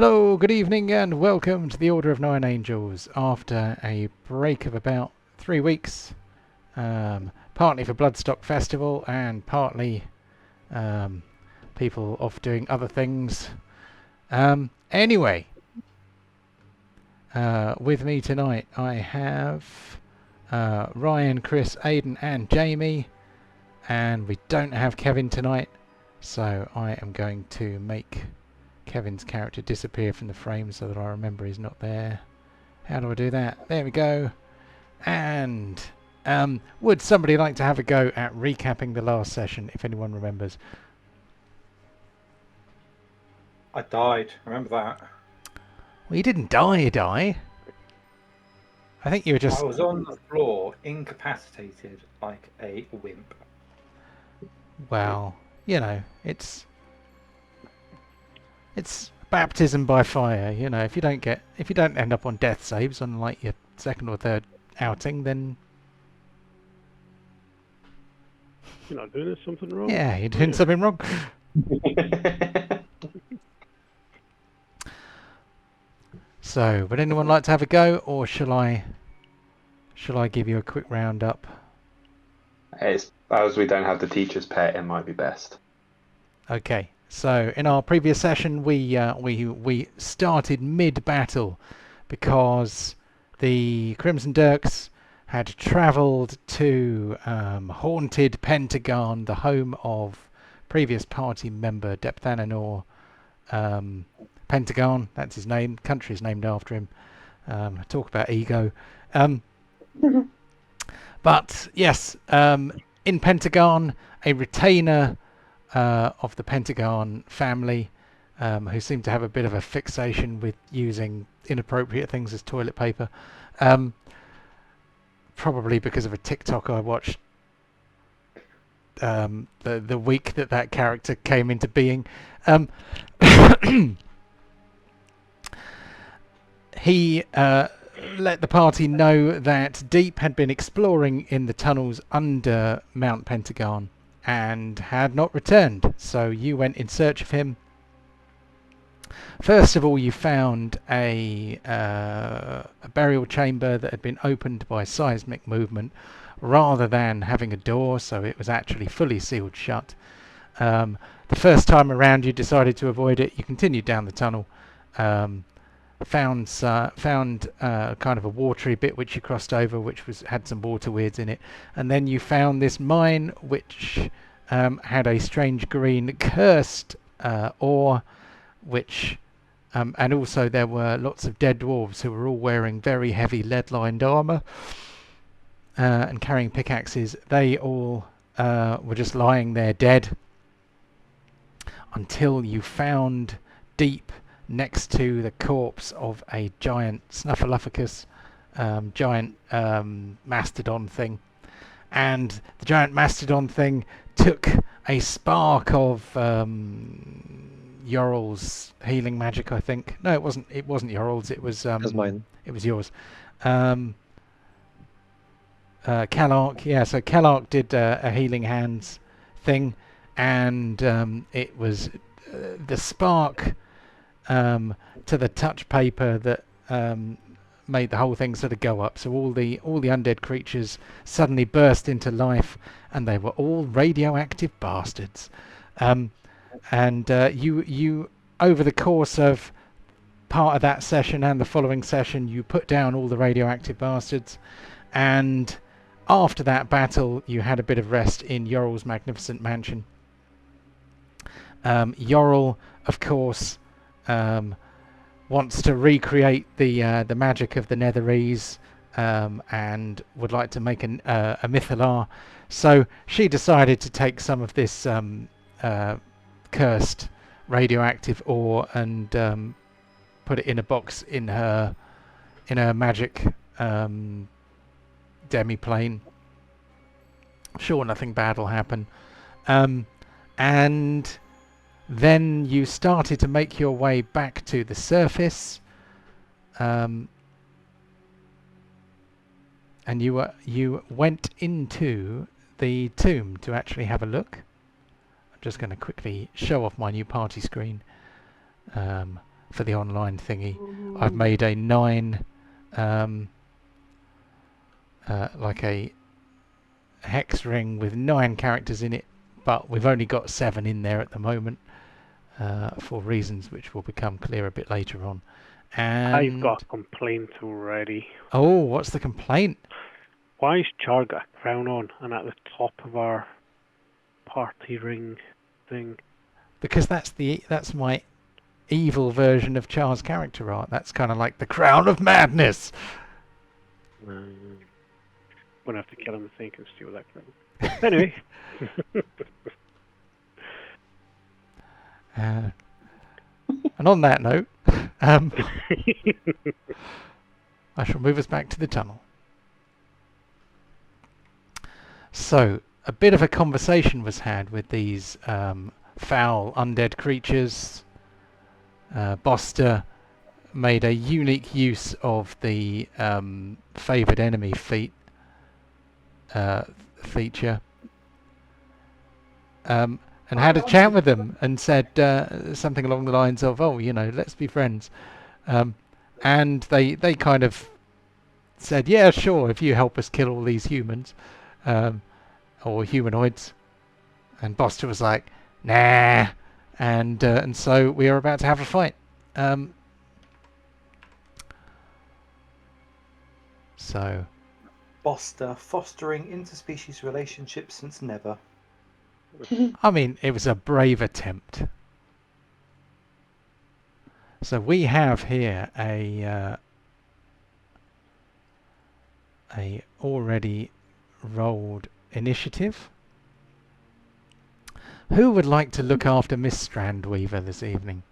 Hello, good evening, and welcome to the Order of Nine Angels after a break of about 3 weeks, partly for Bloodstock Festival and partly people off doing other things. Anyway, with me tonight I have Ryan, Chris, Aidan and Jamie, and we don't have Kevin tonight, so I am going to make Kevin's character disappear from the frame so that I remember he's not there. How do I do that? There we go. And would somebody like to have a go at recapping the last session, if anyone remembers? I died. Remember that? Well, you didn't die. I think you were just... I was on the floor, incapacitated like a wimp. Well, you know, it's baptism by fire. You know, if you don't end up on death saves on like your second or third outing, then You're not doing something wrong. yeah, you're doing something wrong. So, would anyone like to have a go, or shall I give you a quick roundup? As we don't have the teacher's pet, it might be best. Okay. So, in our previous session, we started mid-battle because the Crimson Dirks had travelled to haunted Pentegarn, the home of previous party member Depthananor. Pentegarn, that's his name. Country is named after him. Talk about ego. But yes, in Pentegarn, a retainer of the Pentegarn family, who seem to have a bit of a fixation with using inappropriate things as toilet paper, probably because of a TikTok I watched the week that character came into being. He let the party know that Deep had been exploring in the tunnels under Mount Pentegarn and had not returned, so you went in search of him. First of all, you found a burial chamber that had been opened by seismic movement rather than having a door, so it was actually fully sealed shut. The first time around you decided to avoid it. You continued down the tunnel, found kind of a watery bit which you crossed over, which had some water weirds in it, and then you found this mine which had a strange green accursed ore, which and also there were lots of dead dwarves who were all wearing very heavy lead-lined armour and carrying pickaxes. They all were just lying there dead until you found Deep next to the corpse of a giant Snuffleupagus, giant mastodon thing. And the giant mastodon thing took a spark of Yorl's healing magic, I think. No, it wasn't Yorl's, it was mine. It was yours. Kellark, yeah, so Kellark did a healing hands thing, and it was the spark to the touch paper that made the whole thing sort of go up. So all the undead creatures suddenly burst into life, and they were all radioactive bastards. And you over the course of part of that session and the following session, you put down all the radioactive bastards, and after that battle, you had a bit of rest in Yorl's magnificent mansion. Yorl, of course, wants to recreate the magic of the Netherese, and would like to make a Mythalar. So she decided to take some of this cursed radioactive ore and put it in a box in her magic demi-plane. Sure, nothing bad will happen. And then you started to make your way back to the surface, and you went into the tomb to actually have a look. I'm just going to quickly show off my new party screen. for the online thingy. I've made a 9, like a hex ring with 9 characters in it, but we've only got 7 in there at the moment, for reasons which will become clear a bit later on. And I've got a complaint already. oh, what's the complaint? Why is Char got a crown on and at the top of our party ring thing? Because that's my evil version of Char's character art. That's kind of like the crown of madness. I'm gonna have to kill him so he can steal that crown. Anyway. And on that note, I shall move us back to the tunnel. So, a bit of a conversation was had with these foul undead creatures. Boster made a unique use of the favoured enemy feature. And had a chat with them and said something along the lines of, oh, you know, let's be friends. And they kind of said, yeah, sure, if you help us kill all these humans, or humanoids. And Boster was like, nah. And so we are about to have a fight. So Boster fostering interspecies relationships since never. I mean, it was a brave attempt. So we have here a already rolled initiative. Who would like to look after Miss Strandweaver this evening?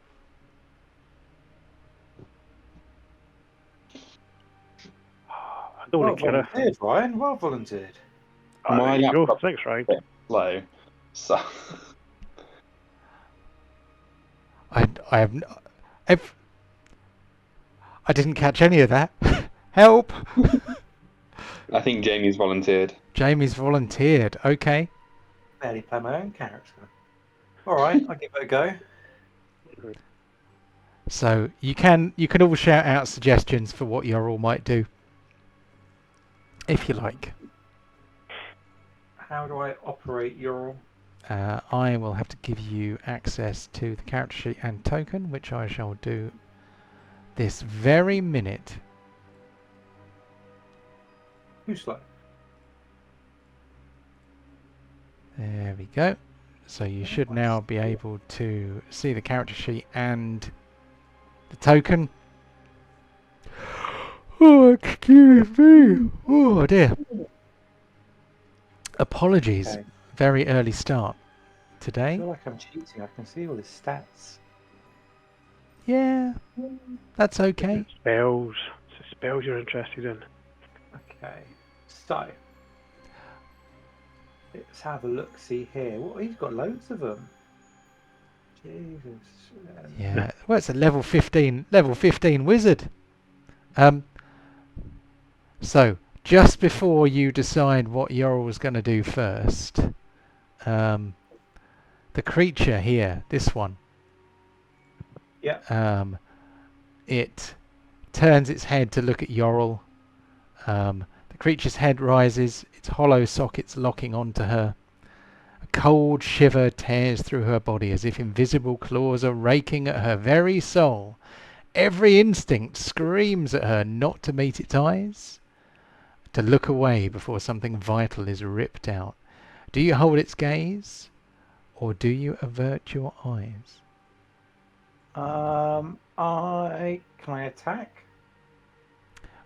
I don't want to kill her. Volunteered, Ryan. Well volunteered. My There you go. laptop- Thanks, Ryan. Slow. So I didn't catch any of that. Help! I think Jamie's volunteered. Jamie's volunteered. Okay. Barely play my own character. All right, I'll give it a go. So you can all shout out suggestions for what you all might do, if you like. How do I operate your? I will have to give you access to the character sheet and token, which I shall do this very minute. Who's slow? There we go. So you should now be able to see the character sheet and the token. Oh, excuse me. Oh dear. Apologies. Okay. Very early start I today. feel like I'm cheating. I can see all his stats. Yeah, that's okay. Spells. It's the spells you're interested in. Okay, so let's have a look. See here. What he's got loads of them. Jesus. Yeah. Well, it's a level 15 wizard. So just before you decide what Yorl's going to do first, the creature here, this one. Yeah. It turns its head to look at Yorl. The creature's head rises, its hollow sockets locking onto her. A cold shiver tears through her body as if invisible claws are raking at her very soul. Every instinct screams at her not to meet its eyes, to look away before something vital is ripped out. Do you hold its gaze, or do you avert your eyes? Can I attack?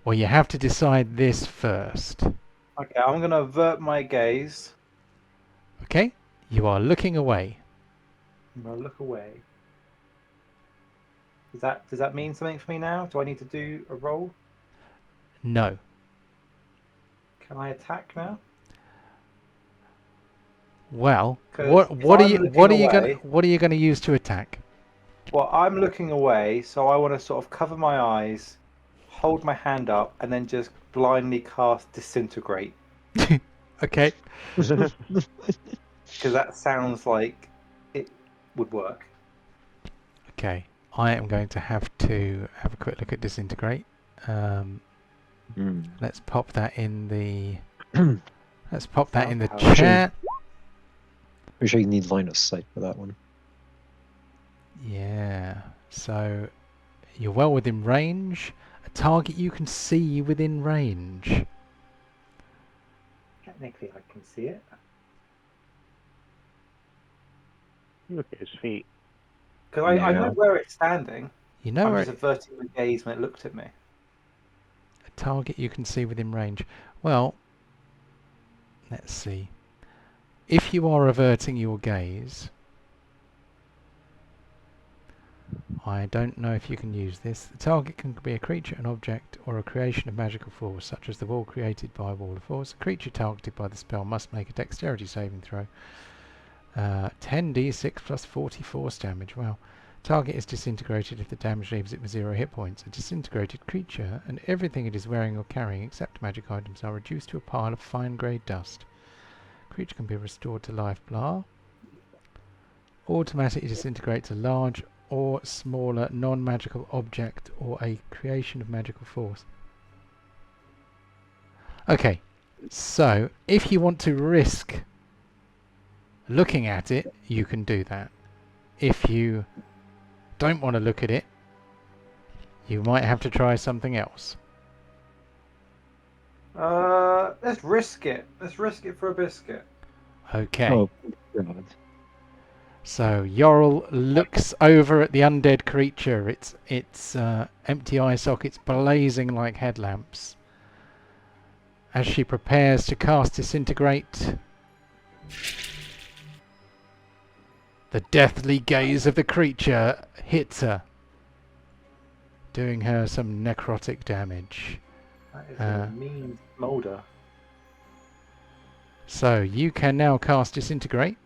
Well, you have to decide this first. Okay, I'm gonna avert my gaze. Okay? You are looking away. I'm gonna look away. Does that mean something for me now? Do I need to do a roll? No. Can I attack now? Well, 'Cause what if I'm what are you gonna use to attack? Well, I'm looking away, so I want to sort of cover my eyes, hold my hand up, and then just blindly cast Disintegrate. Okay. Because that sounds like it would work. Okay. I am going to have a quick look at disintegrate. Let's pop that in the Sound chat. Wish I need line of sight for that one. Yeah. So you're well within range. A target you can see within range. Technically, I can see it. Look at his feet. Because I Yeah. know where it's standing. You know I'm where just averting my gaze when it looked at me. a target you can see within range. Well, let's see. If you are averting your gaze, I don't know if you can use this. The target can be a creature, an object, or a creation of magical force, such as the wall created by a wall of force. A creature targeted by the spell must make a dexterity saving throw. 10d6 plus 40 force damage. Wow. Target is disintegrated if the damage leaves it with 0 hit points. A disintegrated creature and everything it is wearing or carrying except magic items are reduced to a pile of fine grey dust. Creature can be restored to life, blah. Automatically disintegrates a large or smaller non-magical object or a creation of magical force. Okay, so if you want to risk looking at it, you can do that. If you don't want to look at it, you might have to try something else. Let's risk it. Let's risk it for a biscuit. Okay. Oh, God. So Yorl looks over at the undead creature. Its empty eye sockets blazing like headlamps. As she prepares to cast Disintegrate, the deathly gaze of the creature hits her, doing her some necrotic damage. That is a mean smolder. So you can now cast Disintegrate,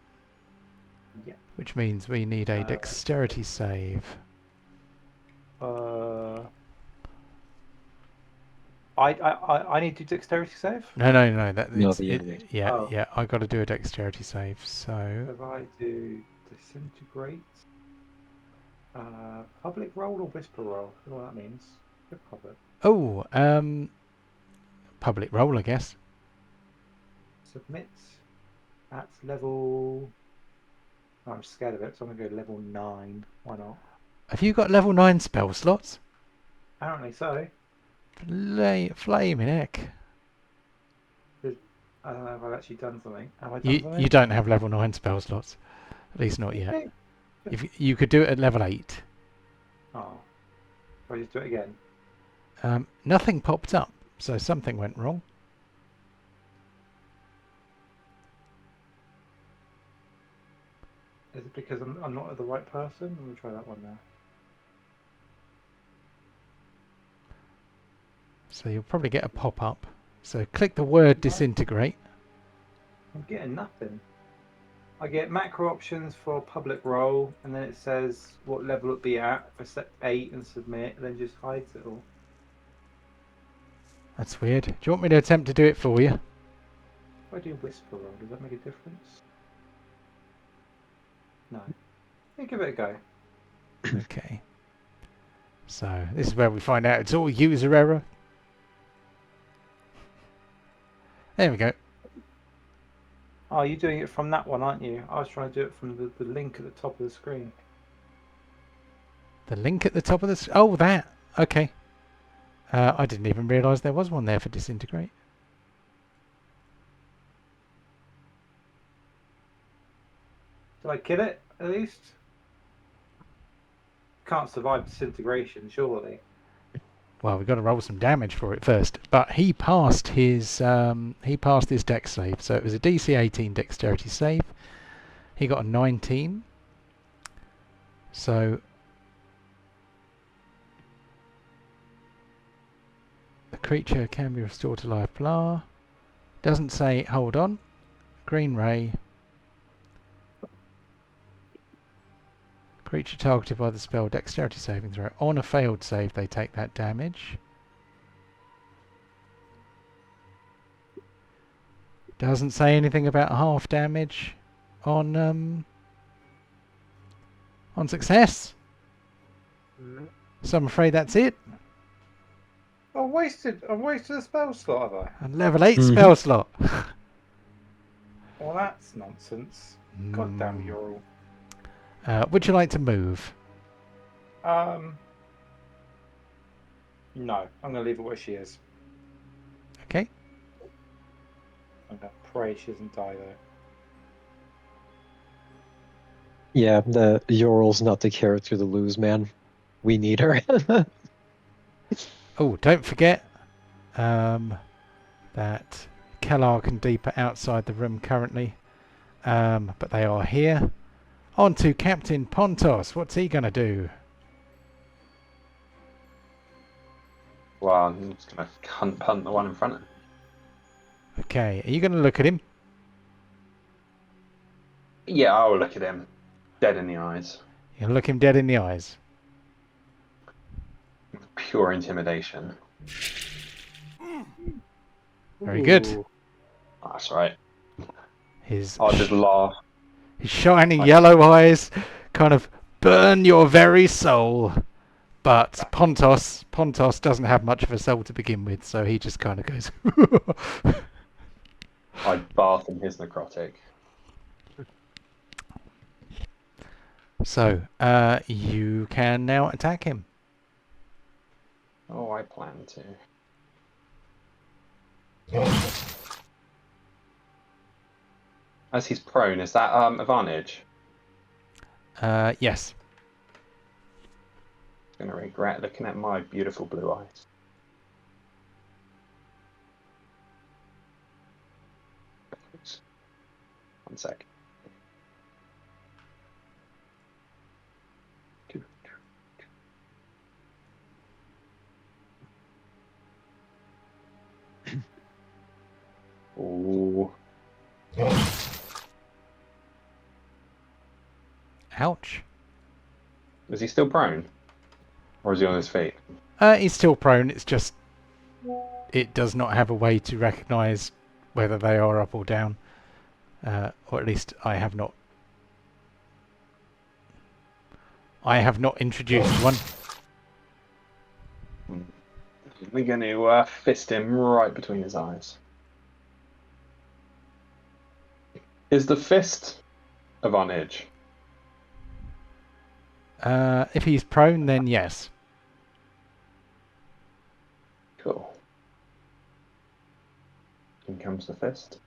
Yeah. which means we need a dexterity save. I need to do dexterity save. No. Yeah, Oh. yeah. I got to do a dexterity save. So If I do disintegrate, public roll or whisper roll? I don't know what that means. Good public. Public roll, I guess. Submit at level. Oh, I'm scared of it, so I'm gonna go level 9. Why not? Have you got level 9 spell slots? Apparently so. Flaming heck. I don't know if I've actually done something. Have I done something? You don't have level 9 spell slots. At least not yet. Okay. If you could do it at level 8. Oh. I'll just do it again. Nothing popped up, so something went wrong. Is it because I'm not the right person? Let me try that one now. So you'll probably get a pop-up. So click the word disintegrate. I'm getting nothing. I get macro options for public roll, and then it says what level it'd be at. If I set 8 and submit, and then just hides it all. That's weird. Do you want me to attempt to do it for you? If I do whisper roll, does that make a difference? No. Yeah, give it a go. Okay. So this is where we find out it's all user error. There we go. Oh, you're doing it from that one, aren't you? I was trying to do it from the link at the top of the screen. The link at the top of the... Oh, that. Okay. I didn't even realise there was one there for disintegrate. Did I kill it, at least? Can't survive disintegration, surely. Well, we've got to roll some damage for it first. But he passed his dex save, so it was a DC 18 dexterity save. He got a 19. So the creature can be restored to life. Blah. Doesn't say hold on. Green ray. Creature targeted by the spell dexterity saving throw. On a failed save, they take that damage. Doesn't say anything about half damage on success. So I'm afraid that's it. I've wasted a spell slot, have I? A level 8 Mhm. spell slot. Well, that's nonsense. God damn Hmm. Ural. Would you like to move? No, I'm gonna leave it where she is. Okay. I'm gonna pray she doesn't die though. Yeah, the Ural's not the character to lose, man. We need her. Oh, don't forget that Kellark and Deep are outside the room currently. But they are here. On to Captain Pontos. What's he going to do? Well, I'm just going to punt the one in front of me. Okay, are you going to look at him? Yeah, I'll look at him. Dead in the eyes. You're going to look him dead in the eyes. Pure intimidation. Very good. Ooh. Oh, that's right. His I'll just laugh. his shiny yellow eyes kind of burn your very soul. But Pontos doesn't have much of a soul to begin with, so he just kind of goes. I bath in his necrotic. So, you can now attack him. Oh, I plan to. As he's prone, is that advantage? Yes. I'm gonna regret looking at my beautiful blue eyes. One sec. Ooh. Ouch. Is he still prone? Or is he on his feet? He's still prone. It's just it does not have a way to recognise whether they are up or down. Or at least I have not. I have not introduced one. We're going to fist him right between his eyes. Is the fist advantage? If he's prone, then yes. Cool. In comes the fist.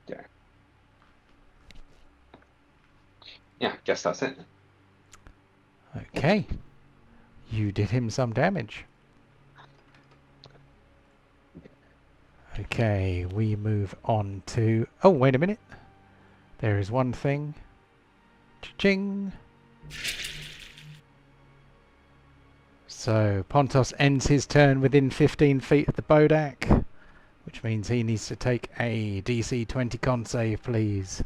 Okay. Yeah, guess that's it. Okay. You did him some damage. Okay, we move on to... Oh, wait a minute. There is one thing. Cha-ching! So, Pontos ends his turn within 15 feet of the Bodak, which means he needs to take a DC 20 con save, please.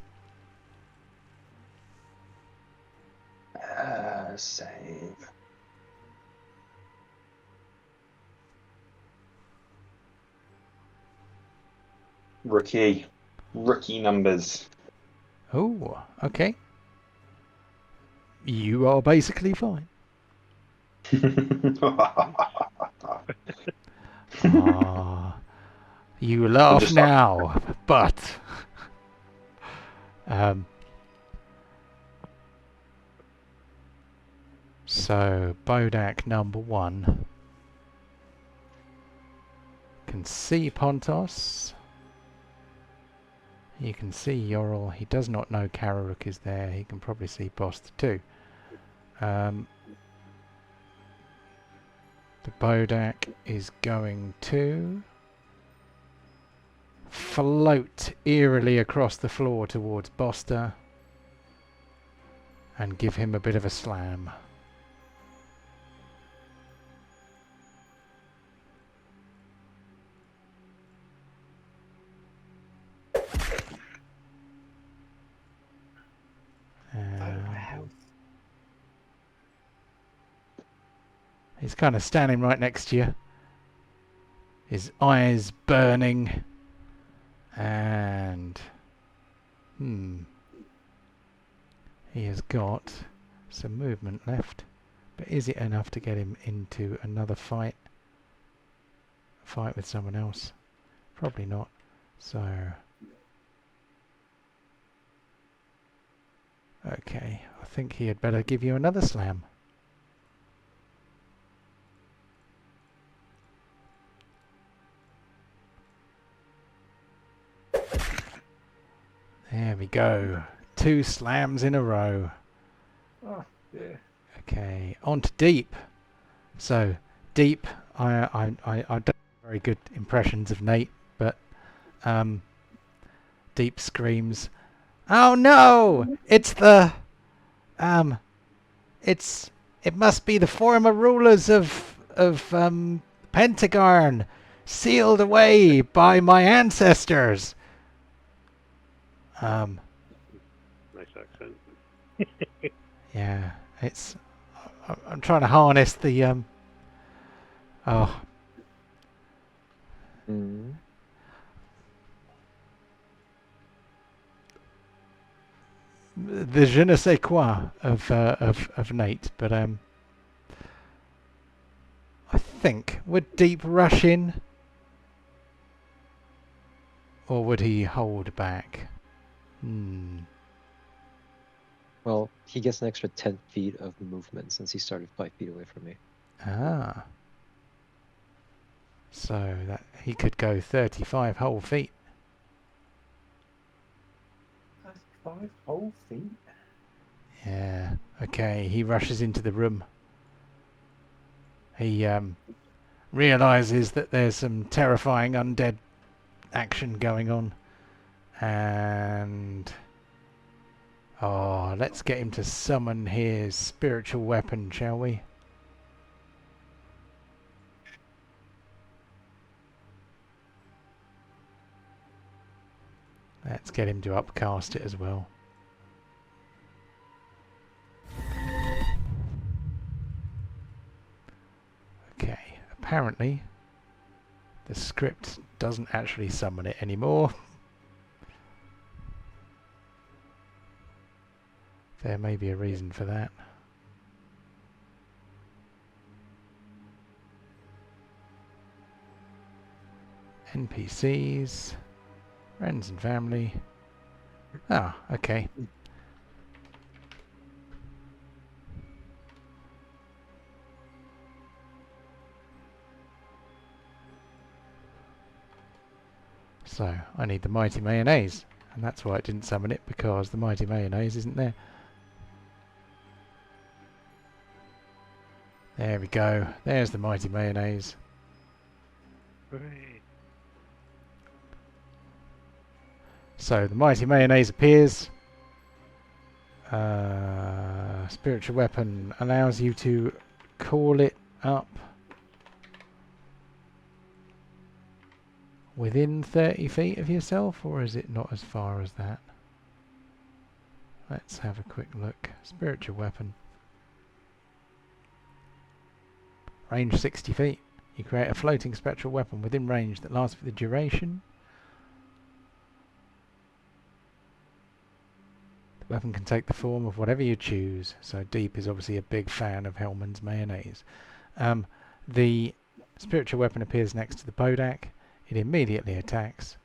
Save. Rookie numbers. Oh, okay. You are basically fine. Ah, you laugh just now, but so Bodak number 1 can see Pontos. You can see Yorl. He does not know Kararuk is there. He can probably see Bost too. The Bodak is going to float eerily across the floor towards Boster and give him a bit of a slam. He's kind of standing right next to you. His eyes burning. And... he has got some movement left, but is it enough to get him into another fight? Fight with someone else? Probably not. So, okay, I think he had better give you another slam. There we go. 2 slams in a row. Oh, dear. Okay, on to Deep. So, Deep, I don't have very good impressions of Nate, but Deep screams, "Oh no! It's the it must be the former rulers of Pentegarn, sealed away by my ancestors." Nice accent. Yeah, it's. I'm trying to harness the oh, Mm. the je ne sais quoi of Nate, but I think would Deep rush in, or would he hold back? Well, he gets an extra 10 feet of movement since he started 5 feet away from me. Ah, so that he could go 35 whole feet. That's 5 whole feet. Yeah. Okay, he rushes into the room. He realizes that there's some terrifying undead action going on, and let's get him to summon his spiritual weapon, shall we? Let's get him to upcast it as well. Okay, apparently the script doesn't actually summon it anymore. There may be a reason for that. NPCs, friends and family. Ah, okay. So, I need the Mighty Mayonnaise, and that's why it didn't summon it, because the Mighty Mayonnaise isn't there. There we go. There's the Mighty Mayonnaise. Hooray. So, the Mighty Mayonnaise appears. Spiritual weapon allows you to call it up within 30 feet of yourself, or is it not as far as that? Let's have a quick look. Spiritual weapon. Range 60 feet. You create a floating spectral weapon within range that lasts for the duration. The weapon can take the form of whatever you choose. So Deep is obviously a big fan of Hellman's mayonnaise. The spiritual weapon appears next to the Bodak. It immediately attacks.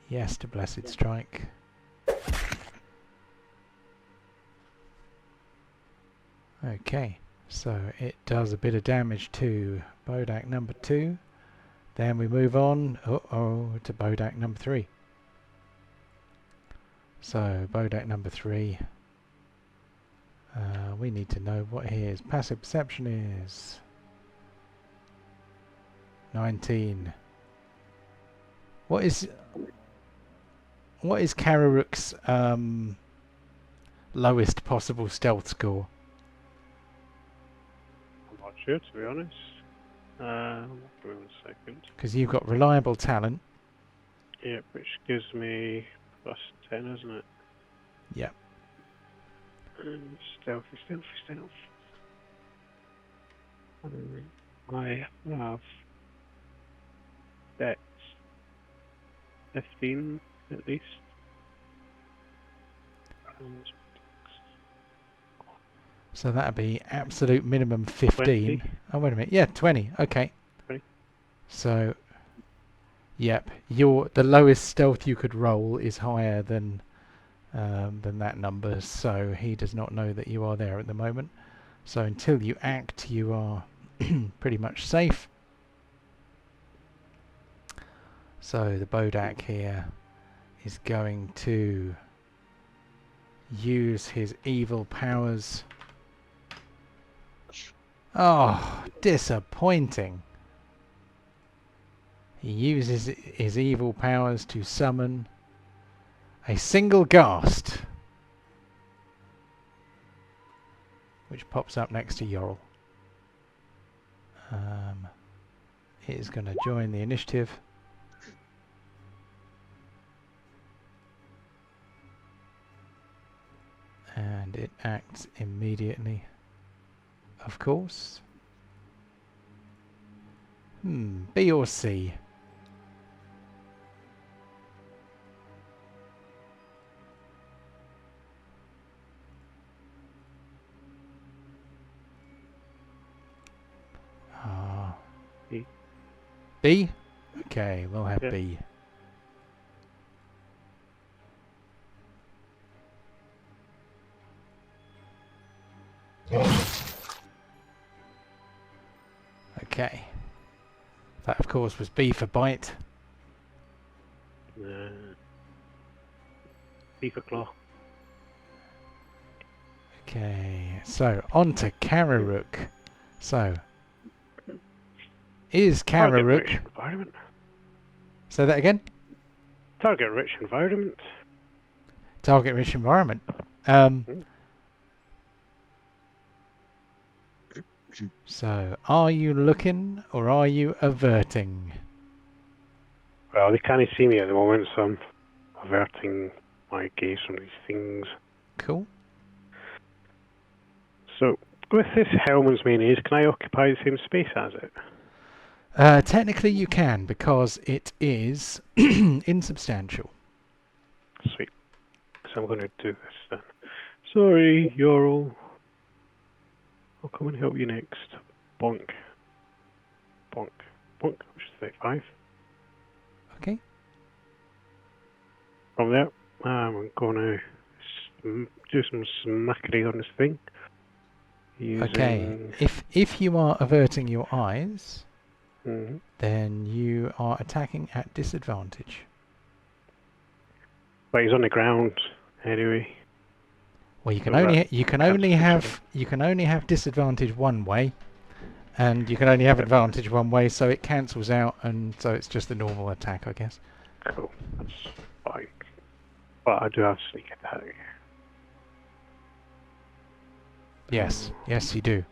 Yes to Blessed Strike. Okay, so it does a bit of damage to Bodak number 2. Then we move on to Bodak number 3. So Bodak number 3, we need to know what his passive perception is. 19. What is Kararuk's lowest possible stealth score? I'm not sure, to be honest. Give me 1 second. Because you've got reliable talent. Yep, which gives me plus 10, isn't it? Yep. Stealthy. I have Dex 15 at least. So that'd be absolute minimum 15. 20. Oh, wait a minute. Yeah, 20. Okay. 20. So, yep, the lowest stealth you could roll is higher than that number. So he does not know that you are there at the moment. So until you act, you are pretty much safe. So the Bodak here is going to use his evil powers. Oh, disappointing. He uses his evil powers to summon a single ghast, which pops up next to Yorl. It is going to join the initiative. And it acts immediately. Of course. B or C? B. B? Okay, we'll have Yeah. B. Okay. That, of course, was B for bite. B for claw. Okay, so on to Kararuk. So, is Target rich Kararuk... environment. Say that again? Target rich environment. Target rich environment. So, are you looking or are you averting? Well, they can't see me at the moment, so I'm averting my gaze from these things. Cool. So, with this Hellman's Mayonnaise, can I occupy the same space as it? Technically you can, because it is insubstantial. Sweet. So I'm going to do this then. Sorry, Yorl. I'll come and help you next. Bonk. Bonk. Bonk, which is 35. Okay. From there, I'm going to do some smackery on this thing. Okay. If you are averting your eyes, Mhm. then you are attacking at disadvantage. But he's on the ground anyway. Well, you can So only that you can only have disadvantage one way, and you can only have advantage one way, so it cancels out, and so it's just the normal attack, I guess. Cool. That's fine. But I do have sneak attack. Yes, yes, you do.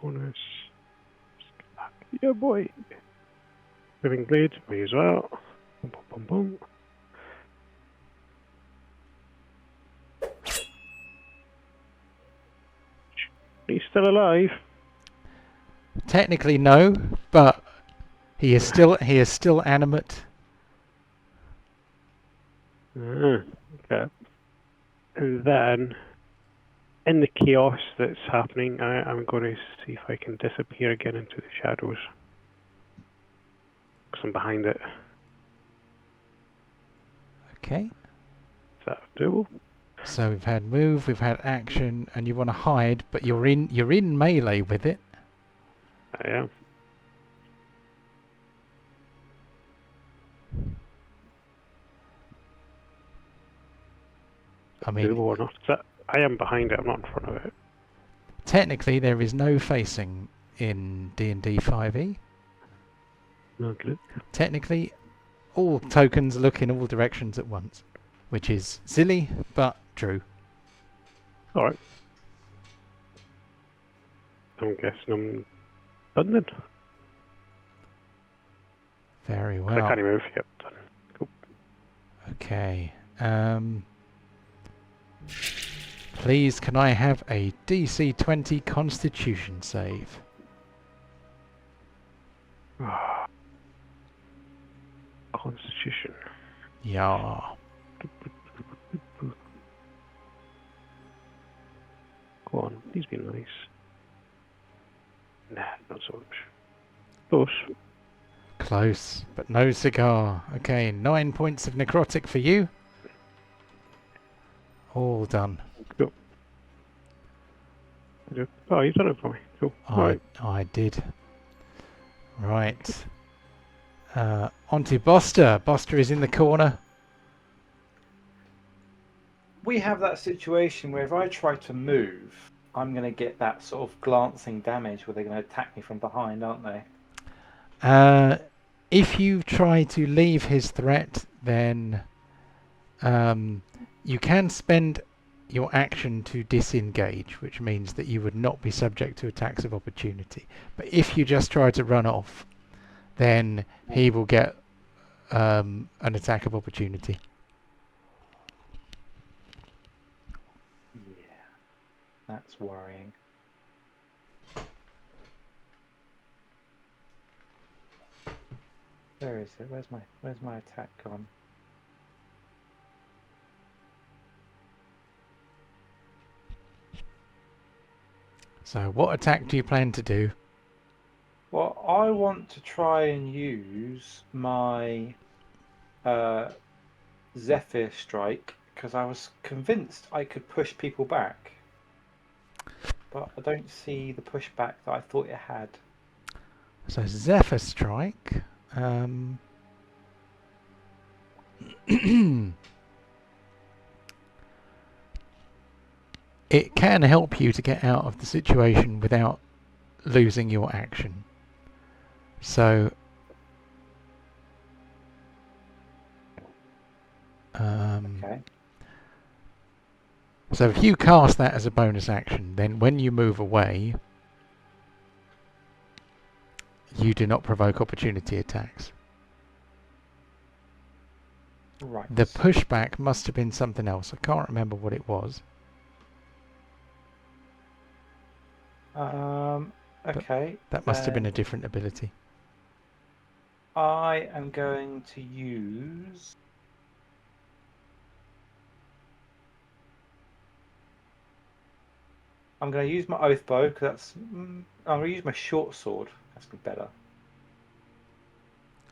Bonus. Yeah, boy. Living blade, me as well. Boom, boom, boom, boom. He's still alive. Technically, no, but he is still animate. Okay. And then, in the chaos that's happening, I'm going to see if I can disappear again into the shadows. Because I'm behind it. Okay. Is that doable? So we've had move, we've had action, and you want to hide, but you're in melee with it. I am. I mean, Doable or not? I am behind it. I'm not in front of it. technically there is no facing in D&D 5e. Okay. Technically, all tokens look in all directions at once, which is silly, but true. Alright. I'm guessing I'm done then. Very I well. can't move. Yep, done. Cool. Okay. Please, can I have a DC 20 Constitution save? Constitution. Yeah. Go on, please be nice. Nah, not so much. Close. Close, but no cigar. Okay, 9 points of necrotic for you. All done. Cool. Oh, you've done it for me. Cool. Alright. I did. Right. On to Boster. Boster is in the corner. We have that situation where if I try to move, I'm going to get that sort of glancing damage where they're going to attack me from behind, aren't they? If you try to leave his threat, then you can spend your action to disengage, which means that you would not be subject to attacks of opportunity. But if you just try to run off, then he will get an attack of opportunity. Yeah, that's worrying. Where is it? Where's my attack gone? So what attack do you plan to do? Well, I want to try and use my Zephyr Strike because I was convinced I could push people back. But I don't see the pushback that I thought it had. So Zephyr Strike. It can help you to get out of the situation without losing your action. So Okay. so if you cast that as a bonus action, then when you move away, you do not provoke opportunity attacks. Right. The pushback must have been something else. I can't remember what it was. Okay. That must have been a different ability. I am going to use. I'm going to use my oath bow because that's. I'm going to use my short sword. That's be better.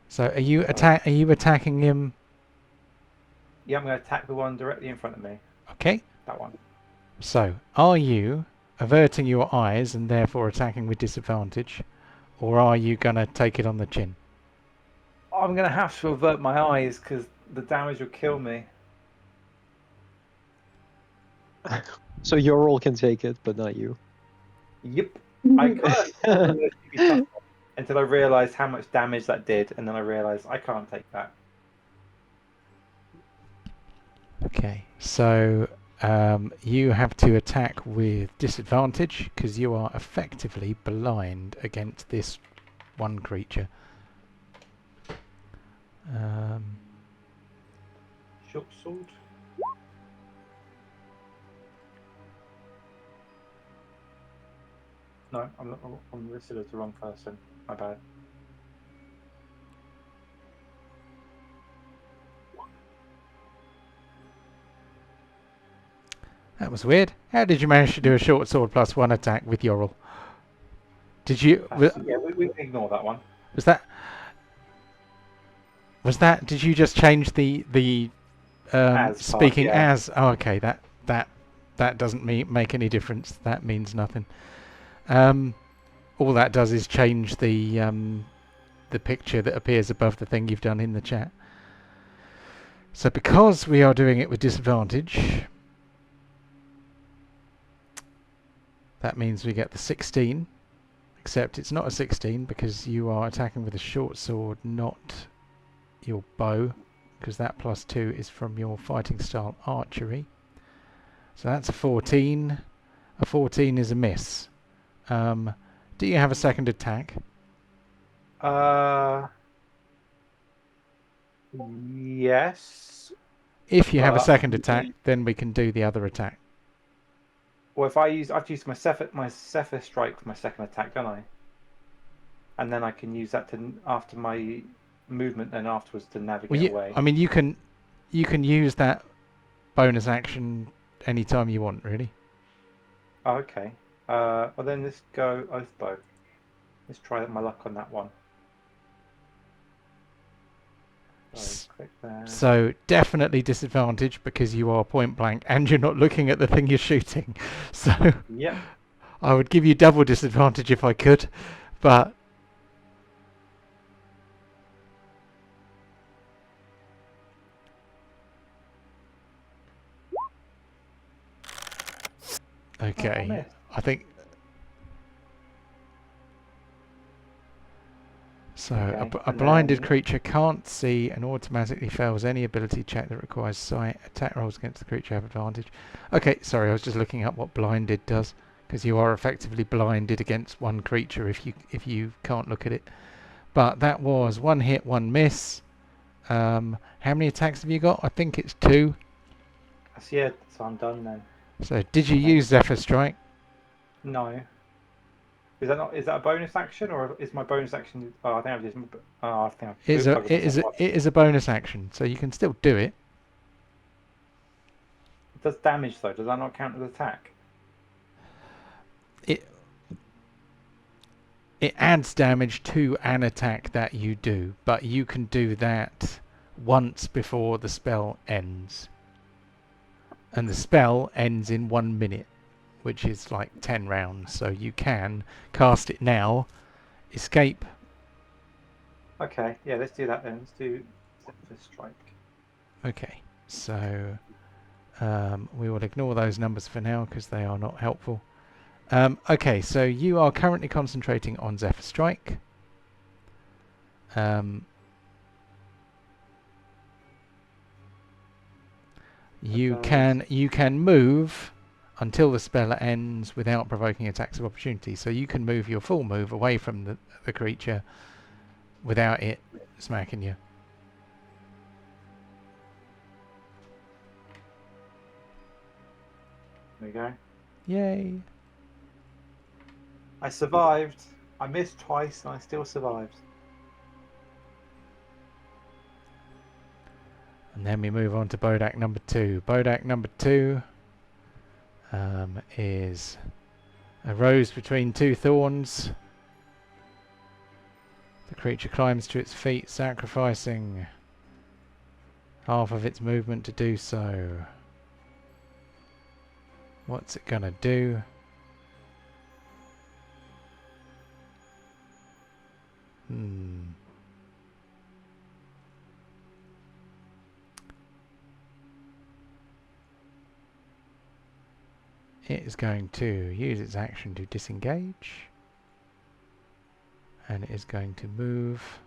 So are you attacking him? Yeah, I'm going to attack the one directly in front of me. Okay. That one. So are you averting your eyes and therefore attacking with disadvantage, or are you going to take it on the chin? I'm going to have to avert my eyes because the damage will kill me. So your role can take it, but not you. Yep. I could until I realised how much damage that did, and then I realised I can't take that. Okay. So you have to attack with disadvantage because you are effectively blind against this one creature. Short sword. No, I'm not. I'm listed as the wrong person. My bad. That was weird. How did you manage to do a short sword plus one attack with Yorl? Did you? Yeah, we can ignore that one. Was that? Did you just change the As speaking part, yeah. as? Oh, okay. That doesn't make any difference. That means nothing. All that does is change the picture that appears above the thing you've done in the chat. So because we are doing it with disadvantage, that means we get the 16. Except it's not a 16 because you are attacking with a short sword, not your bow, because that +2 is from your fighting style archery. So that's a 14. A 14 is a miss. Do you have a second attack? Yes. If you have a second attack, then we can do the other attack. Or if I have to use my Zephyr Strike for my second attack, don't I? And then I can use that to after my movement, then afterwards to navigate Well, away. I mean, you can use that bonus action anytime you want, really. Oh, okay. Well then let's go Oathbow. Let's try my luck on that one. So, click there. So definitely disadvantage because you are point blank and you're not looking at the thing you're shooting. So Yep. I would give you double disadvantage if I could, but okay. missed. I think so. Okay, A and blinded then- creature can't see and automatically fails any ability check that requires sight. Attack rolls against the creature have advantage. Okay, sorry, I was just looking up what blinded does, because you are effectively blinded against one creature if you can't look at it. But that was one hit, one miss. How many attacks have you got? I think it's 2. Yeah, so I'm done then. So did you use Zephyr Strike? No. Is that a bonus action or is my bonus action? Oh, I think I've just. Oh, I think I've. It is a bonus action, so you can still do it. It does damage though. Does that not count as attack? It adds damage to an attack that you do, but you can do that once before the spell ends. And the spell ends in 1 minute, which is like 10 rounds, so you can cast it now, escape. Okay, yeah, let's do that then. Let's do Zephyr Strike. Okay, so we will ignore those numbers for now because they are not helpful. Okay, so you are currently concentrating on Zephyr Strike. You can move until the spell ends without provoking attacks of opportunity. So you can move your full move away from the creature without it smacking you. There we go. Yay! I survived. I missed twice and I still survived. And then we move on to Bodak number 2. Bodak number 2 is a rose between 2 thorns. The creature climbs to its feet, sacrificing half of its movement to do so. What's it gonna do? It is going to use its action to disengage, and it is going to move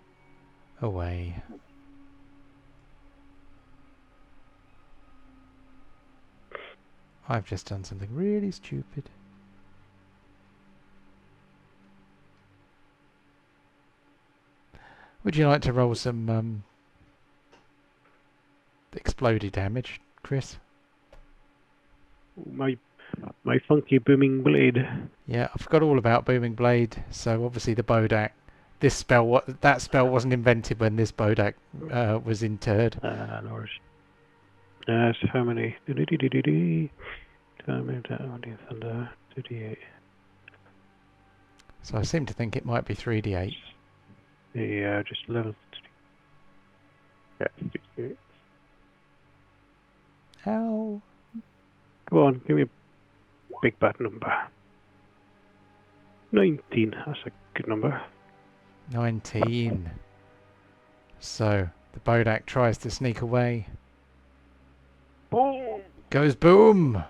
away. I've just done something really stupid. Would you like to roll some exploded damage, Chris? My funky booming blade. Yeah, I forgot all about Booming Blade. So obviously the Bodak, that spell wasn't invented when this Bodak was interred. Lord. That's how many? Thunder, 38. So I seem to think it might be 3d8. Yeah, just 11. Yeah, 68. Ow. Come on, give me a big bad number. 19, that's a good number. 19. So the Bodak tries to sneak away. Boom! Goes boom!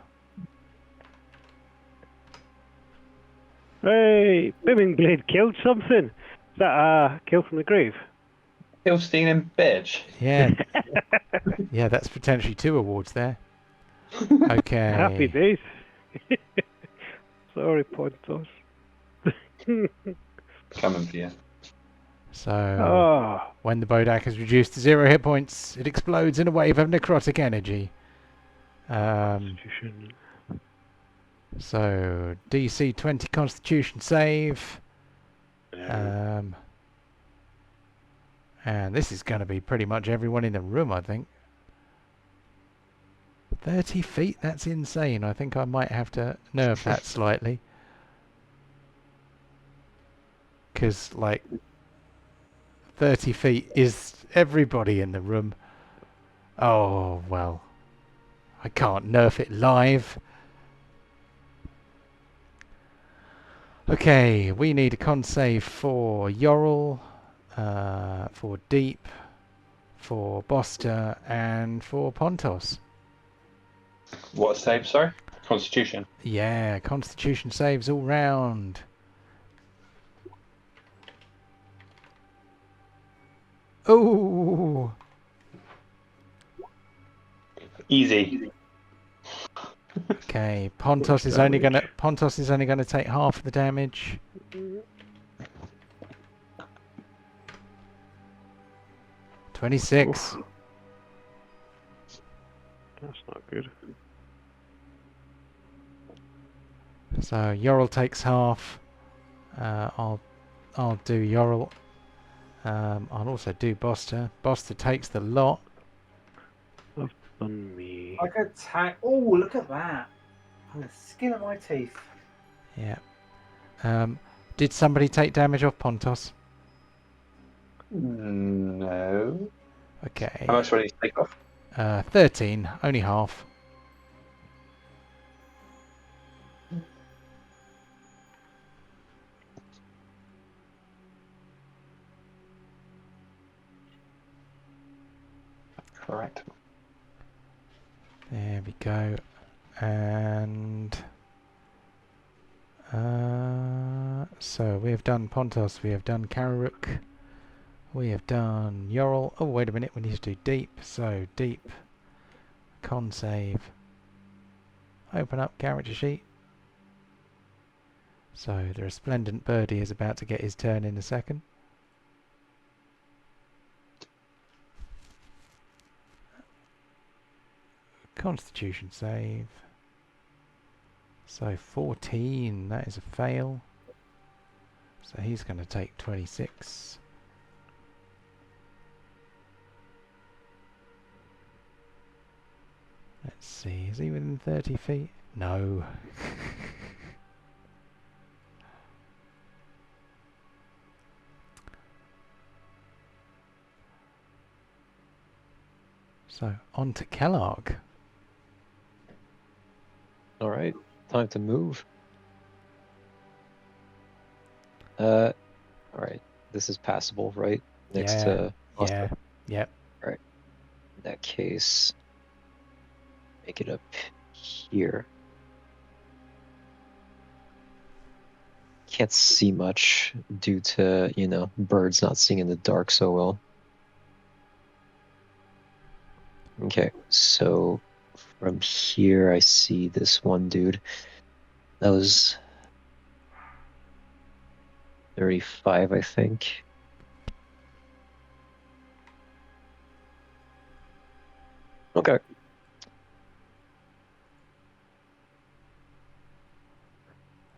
Hey, booming blade killed something. Is that a kill from the grave? Still stealing bitch. Yeah. Yeah, that's potentially 2 awards there. Okay. Happy days. Sorry, Pontos. Coming for you. So when the Bodak is reduced to 0 hit points, it explodes in a wave of necrotic energy. Constitution. So DC 20 Constitution save. No. And this is going to be pretty much everyone in the room, I think. 30 feet? That's insane. I think I might have to nerf that slightly. Because, like, 30 feet is everybody in the room. Oh, well. I can't nerf it live. Okay, we need a con save for Yorl, for Deep, for Boster, and for Pontos. What save, sorry? Constitution. Yeah, Constitution saves all round. Oh! Easy. Okay, Pontos is only gonna take half of the damage. 26. Oof. That's not good. So Yorl takes half. I'll do Yorl. I'll also do Boster. Boster takes the lot. On me. I could attack. Oh, look at that! On the skin of my teeth. Yeah. Did somebody take damage off Pontos? No. Okay. How much will you take off? 13, only half. Correct. There we go. And so we have done Pontos, we have done Kararuk, we have done Yorl. Oh, wait a minute, we need to do Deep. So Deep, con save. Open up character sheet. So the resplendent birdie is about to get his turn in a second. Constitution save. So 14, that is a fail. So he's going to take 26. Let's see, is he within 30 feet? No. So, on to Kellogg. All right, time to move. All right, this is passable, right? Next Yeah, to yeah, yep. All right. In that case, make it up here. Can't see much due to, you know, birds not seeing in the dark so well. Okay, so from here I see this one dude. That was 35, I think. Okay.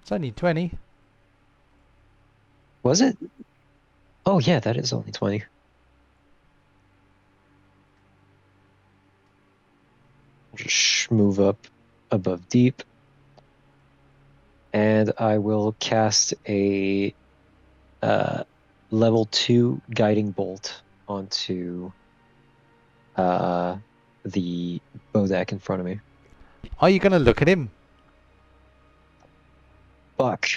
It's only 20. Was it? Oh yeah, that is only 20. Just move up above Deep. And I will cast a level 2 guiding bolt onto the Bodak in front of me. Are you going to look at him? Fuck.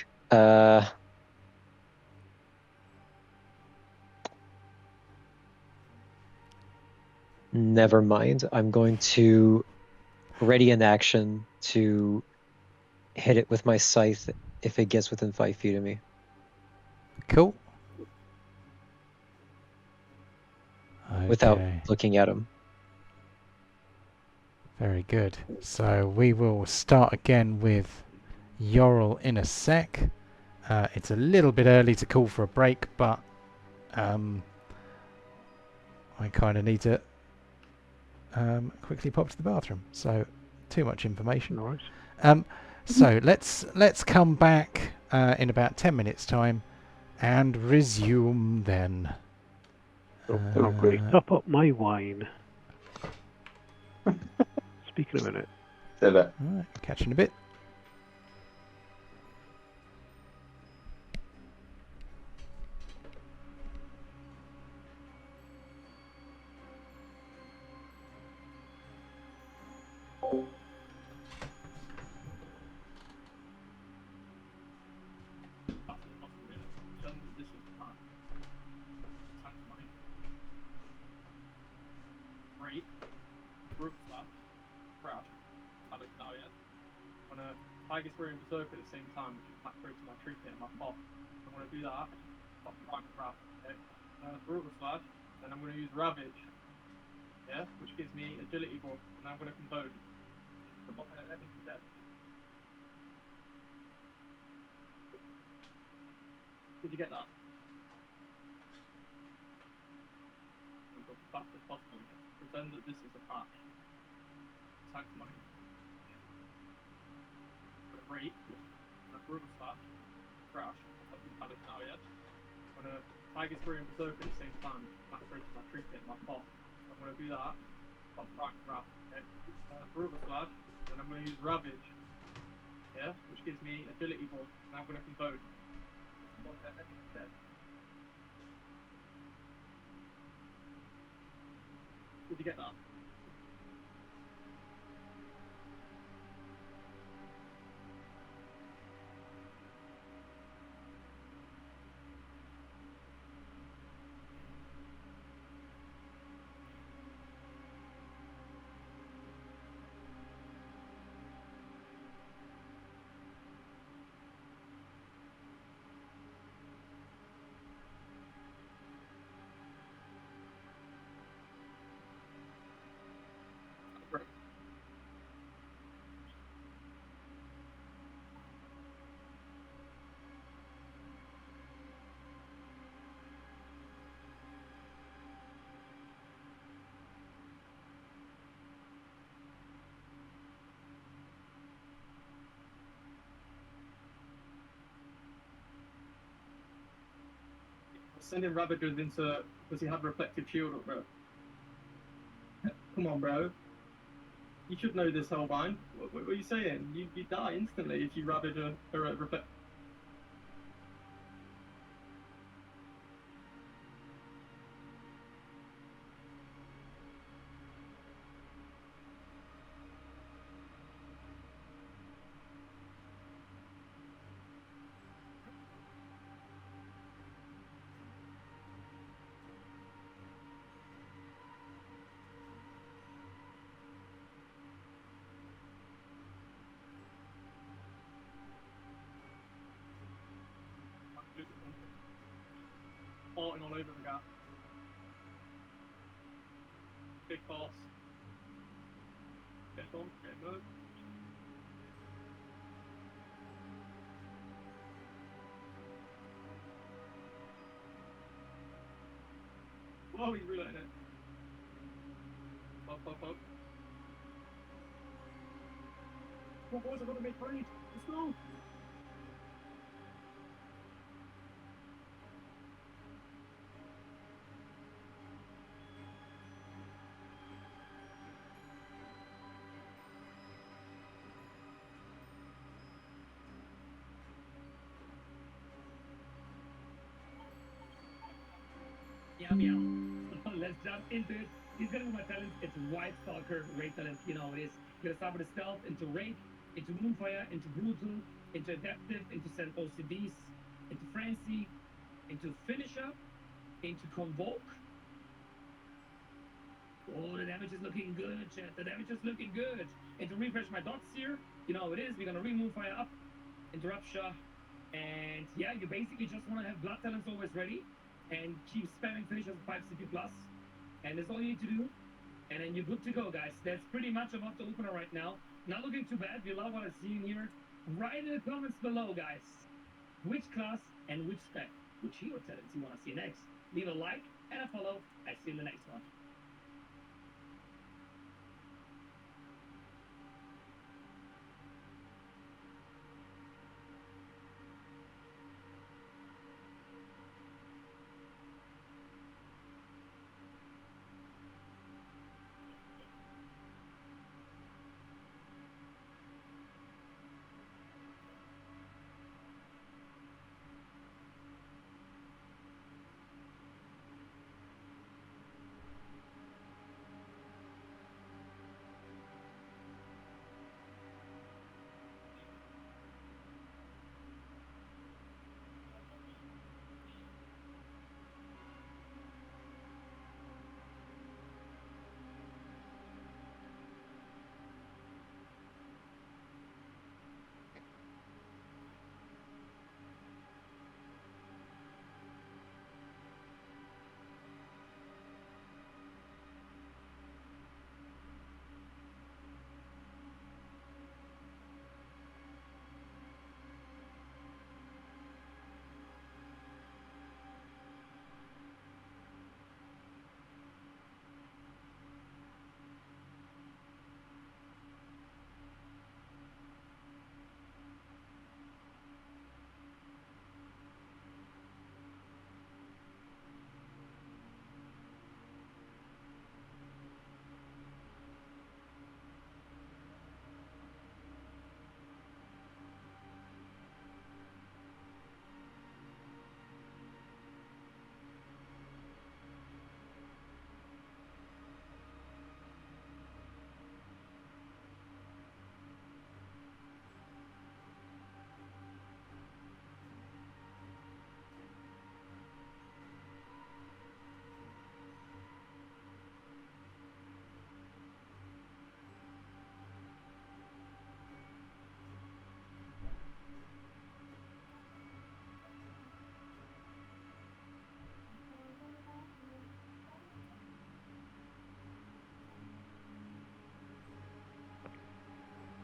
Never mind. I'm going to ready an action to hit it with my scythe if it gets within 5 feet of me. Cool. Without Okay. looking at him. Very good. So we will start again with Yorl in a sec. It's a little bit early to call for a break, but I kind of need to quickly pop to the bathroom. So too much information. Nice. So let's come back in about 10 minutes time and resume then. Oh, great. Top up my wine. Speaking of it. So that Alright, catch you in a bit. Great. Group slash. Crouch. Alex now yet. When a tiger's room is open at the same time, which is back through to my tree pit and my pop. I'm going to do that. Pop right crouch. Okay. Brutal slash. Then I'm going to use Ravage. Yeah, which gives me agility ball. And I'm going to convert. The bot into death. Did you get that? Go back as possible. Pretend that this is a patch. Thanks, money. Great. And a brutal slash. Crouch. Alex now yet. When a tiger's room is open at the same time, back through to my tree pit and my pop. I'm going to do that. Pop right crouch. Okay. Brutal slash. Then I'm going to use Ravage. Yeah, which gives me agility ball. And I'm going to convert. Did you get that? Great. Sending Ravagers into because he had reflective shield up, bro. Come on, bro. You should know this, Hellbind. What are you saying? You die instantly if you Ravage a reflect. Farting all over the gap. Big boss. Get on, get moved. Oh, he's reloading it. Pop, pop, pop. Come on, boys, I've got to make trade. Let's go. Meow meow. Let's jump into it. These are my talents. It's White Stalker, Raid talents. You know how it is. You're gonna start with the stealth, into Raid, into Moonfire, into Brutal, into Adaptive, into Send OCDs, into Frenzy, into Finisher, into Convoke. Oh, the damage is looking good, chat. The damage is looking good. And to refresh my dots here, you know how it is. We're gonna remove fire up, into Rupture, and yeah, you basically just want to have blood talents always ready, and keep spamming finishers 5 CP plus, and that's all you need to do. And then you're good to go, guys. That's pretty much about the opener right now. Not looking too bad. If you love what I'm seeing here, write in the comments below, guys, which class and which spec, which hero talents you want to see next. Leave a like and a follow. I see you in the next one.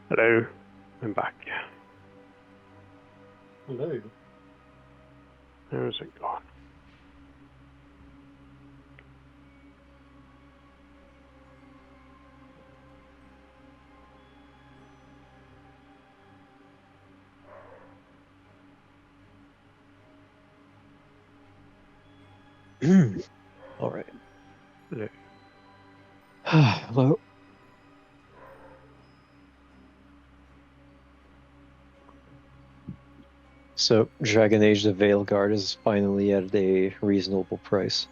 Hello. I'm back. Hello. How's it going? All right. Hello. Hello. So, Dragon Age the Veilguard is finally at a reasonable price.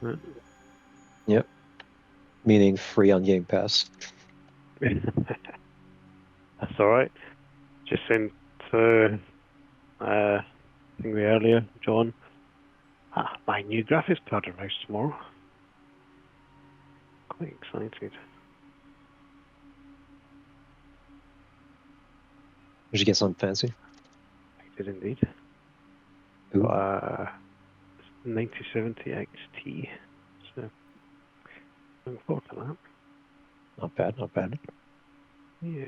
Right. Yep. Meaning free on Game Pass. That's alright. Just sent thingy earlier, John. My new graphics card arrives tomorrow. Quite excited. Did you get something fancy? I did indeed. Ooh, 9070 XT. So, looking forward to that. not bad, not bad. Yeah.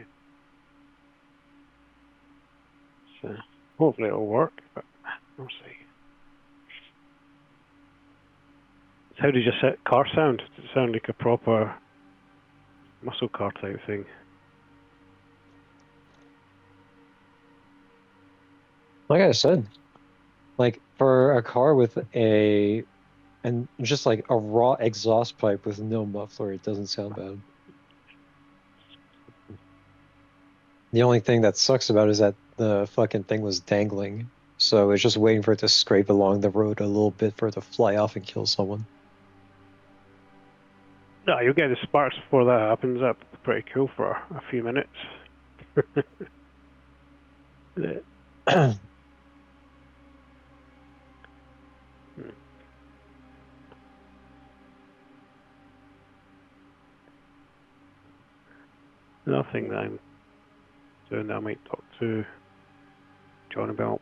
So, hopefully it'll work, but we'll see. So how did your car sound? Did it sound like a proper muscle car type thing? Like I said, like for a car with and just like a raw exhaust pipe with no muffler, it doesn't sound bad. The only thing that sucks about it is that the fucking thing was dangling, so it's just waiting for it to scrape along the road a little bit for it to fly off and kill someone. No, you'll get the sparks before that happens. That's pretty cool for a few minutes. Another thing that I'm doing that I might talk to John about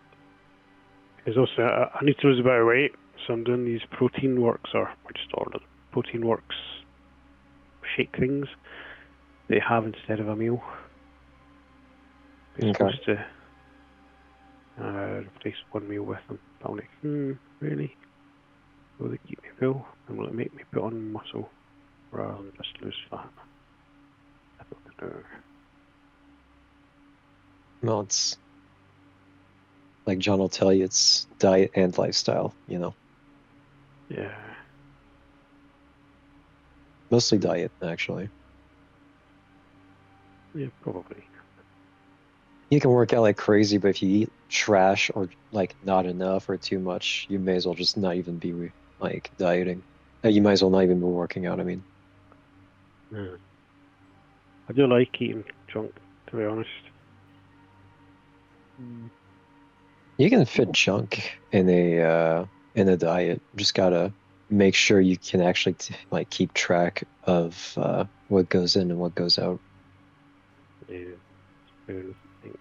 is also I need to lose a bit of weight, so I'm doing these protein works, or just ordered protein works shake things they have instead of a meal. You're Okay. supposed to replace one meal with them. But I'm like, really? Will they keep me full? And will it make me put on muscle rather than just lose fat? I don't know. Well, it's like John will tell you, it's diet and lifestyle, you know. Yeah. Mostly diet, actually. Yeah, probably. You can work out like crazy, but if you eat trash or like not enough or too much, you may as well just not even be like dieting. You might as well not even be working out, I mean. Yeah. I do like eating junk, to be honest. You can fit junk in a diet. Just gotta make sure you can actually like keep track of what goes in and what goes out. Yeah. Fair enough, I think.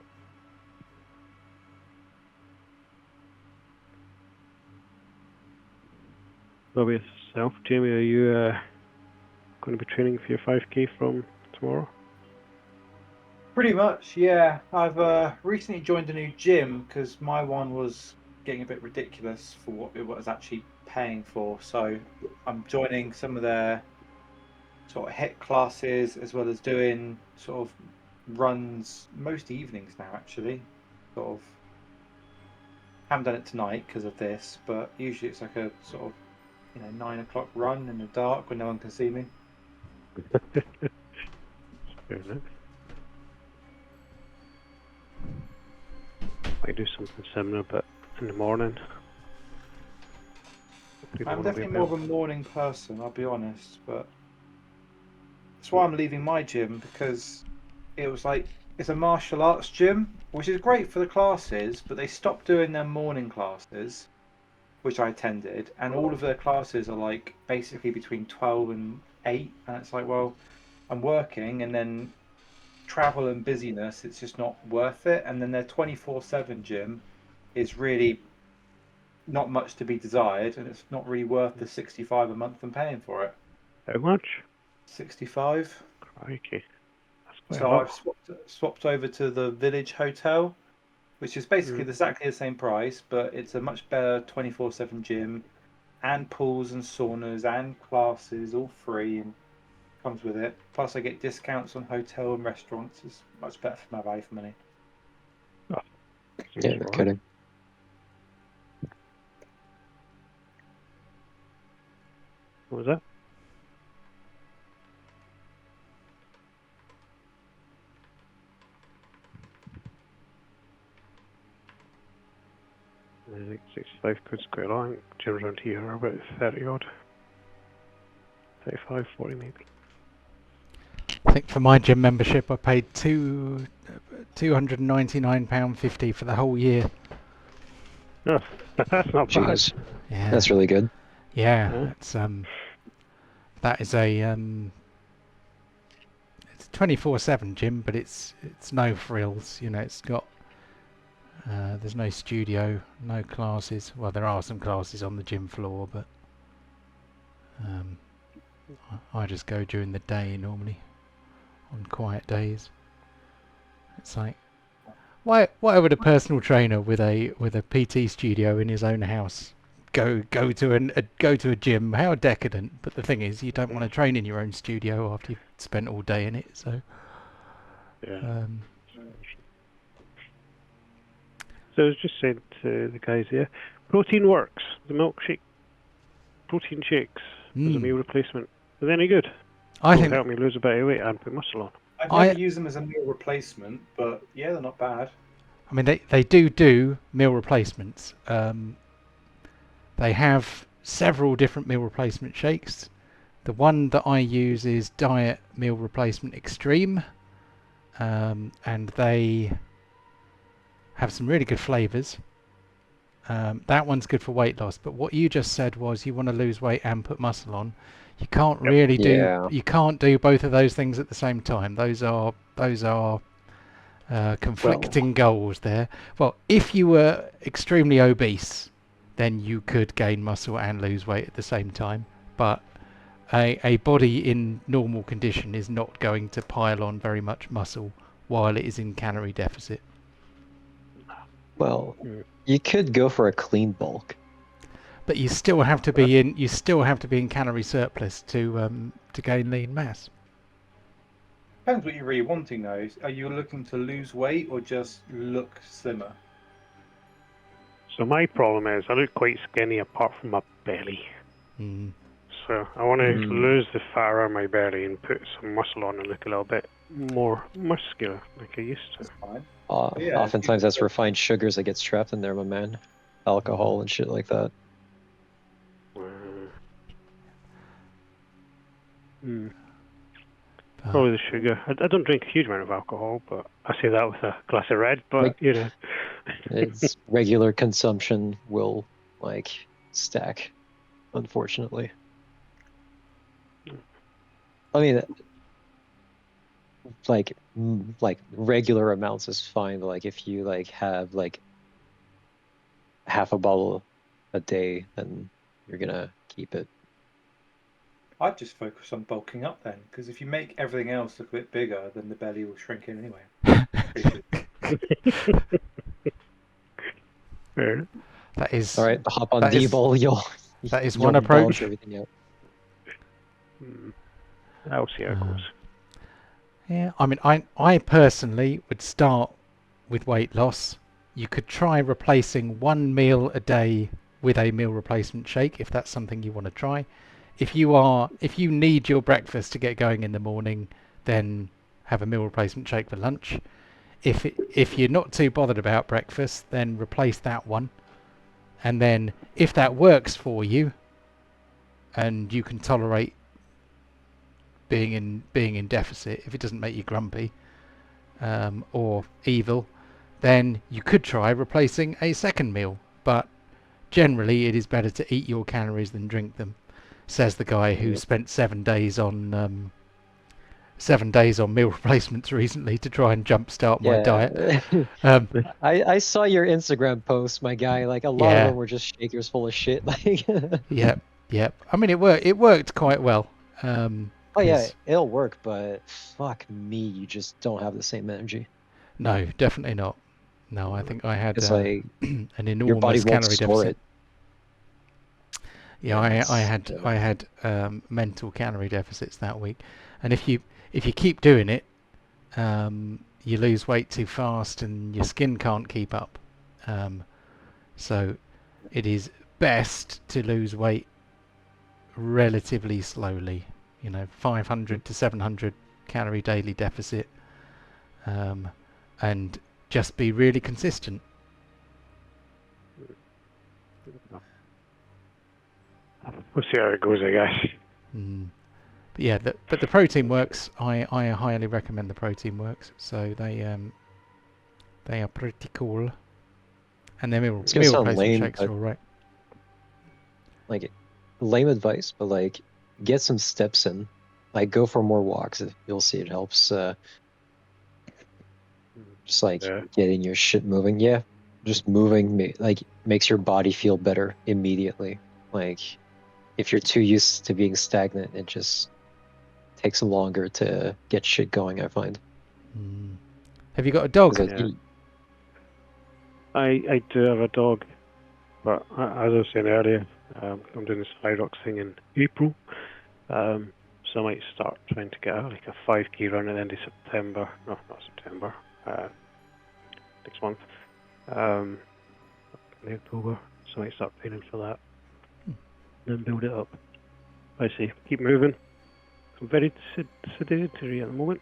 What about yourself, Jamie? Are you going to be training for your 5k from tomorrow? Pretty much, yeah. I've recently joined a new gym because my one was getting a bit ridiculous for what it was actually paying for. So I'm joining some of their sort of HIIT classes as well as doing sort of runs most evenings now. Actually, sort of haven't done it tonight because of this, but usually it's like a sort of 9 o'clock run in the dark when no one can see me. Fair enough. I do something similar, but in the morning. I'm definitely more of a morning person, I'll be honest, but that's why I'm leaving my gym because it was like it's a martial arts gym, which is great for the classes, but they stopped doing their morning classes, which I attended, and all of their classes are like basically between 12 and 8, and it's like, well, I'm working and then travel and busyness, it's just not worth it. And then their 24/7 gym is really not much to be desired, and it's not really worth the 65 a month I'm paying for it. How much? 65. Crikey. That's So I've swapped over to the Village Hotel, which is basically exactly the same price, but it's a much better 24/7 gym, and pools and saunas and classes, all free, and comes with it. Plus, I get discounts on hotel and restaurants. It's much better for my value for money. Yeah, no kidding. What was that? I think 65 quid square line. Gyms around here are about 30 odd. 35, 40 maybe. I think for my gym membership, I paid £299.50 for the whole year. Oh, that's not bad. Jeez, Yeah, that's really good. yeah. Yeah. It's that is a it's a 24/7 gym, but it's no frills. You know, it's got there's no studio, no classes. Well, there are some classes on the gym floor, but I just go during the day normally, on quiet days. It's like, why would a personal trainer with a PT studio in his own house go to a gym? How decadent! But the thing is, you don't want to train in your own studio after you've spent all day in it. So, Yeah. So I was just saying to the guys here, Protein Works, the milkshake, protein shakes as a meal replacement. Are they any good? I Will think help me lose a bit of weight and put muscle on. I've I- never used them as a meal replacement, but yeah, they're not bad. I mean, they do meal replacements. They have several different meal replacement shakes. The one that I use is Diet Meal Replacement Extreme, and they have some really good flavours. That one's good for weight loss, but what you just said was you want to lose weight and put muscle on. You can't really Yeah. you can't do both of those things at the same time. Those are conflicting goals there. Well, if you were extremely obese, then you could gain muscle and lose weight at the same time. But a body in normal condition is not going to pile on very much muscle while it is in calorie deficit. Well, you could go for a clean bulk. But you still have to be in calorie surplus to gain lean mass. Depends what you're really wanting, though. Are you looking to lose weight or just look slimmer? So my problem is I look quite skinny apart from my belly. Mm. So I want to lose the fat around my belly and put some muscle on and look a little bit more muscular like I used to. That's fine. Yeah, Oftentimes that's refined sugars that gets trapped in there, my man. Alcohol and shit like that. Probably the sugar. I don't drink a huge amount of alcohol, but I say that with a glass of red, but Like- you know. It's regular consumption will stack, unfortunately. I mean, like regular amounts is fine, but like if you have half a bottle a day, then you're gonna keep it. I'd just focus on bulking up then, because if you make everything else look a bit bigger, then the belly will shrink in anyway. Fair. That is All right, hop on that is- D-ball, you'll that is you'll one balance approach. everything out. I'll see how it goes. Yeah, I mean, I personally would start with weight loss. You could try replacing one meal a day with a meal replacement shake if that's something you want to try. If you need your breakfast to get going in the morning, then have a meal replacement shake for lunch. If you're not too bothered about breakfast, then replace that one. And then if that works for you and you can tolerate being in deficit, if it doesn't make you grumpy or evil, then you could try replacing a second meal. But generally it is better to eat your calories than drink them, says the guy who spent 7 days on meal replacements recently to try and jumpstart my diet. I saw your Instagram post, my guy. Like a lot of them were just shakers full of shit. Like Yep. I mean, it worked quite well. Oh yeah, 'Cause- it'll work, but fuck me, you just don't have the same energy. No, definitely not. No, I think I had It's like an your body enormous won't calorie store deficit. it. Yeah, Yeah, I had mental calorie deficits that week, and if you keep doing it, you lose weight too fast, and your skin can't keep up. So it is best to lose weight relatively slowly. 500 to 700 calorie daily deficit, and just be really consistent. We'll see how it goes, I guess. But yeah, but the protein works. I highly recommend the protein works. So they are pretty cool, and their meal It's gonna sound replacement lame, shakes but are alright. like lame advice, but like get some steps in. Like go for more walks. You'll see it helps. Just like Yeah. getting your shit moving. Yeah, just moving like makes your body feel better immediately. Like if you're too used to being stagnant, it just takes longer to get shit going, I find. Have you got a dog? 'Cause, Yeah. I do have a dog, but as I was saying earlier, I'm doing this High Rocks thing in April, so I might start trying to get like a 5k run at the end of September. No, not September. Next month. In October, so I might start training for that, then build it up. I see. Keep moving. I'm very sedentary at the moment.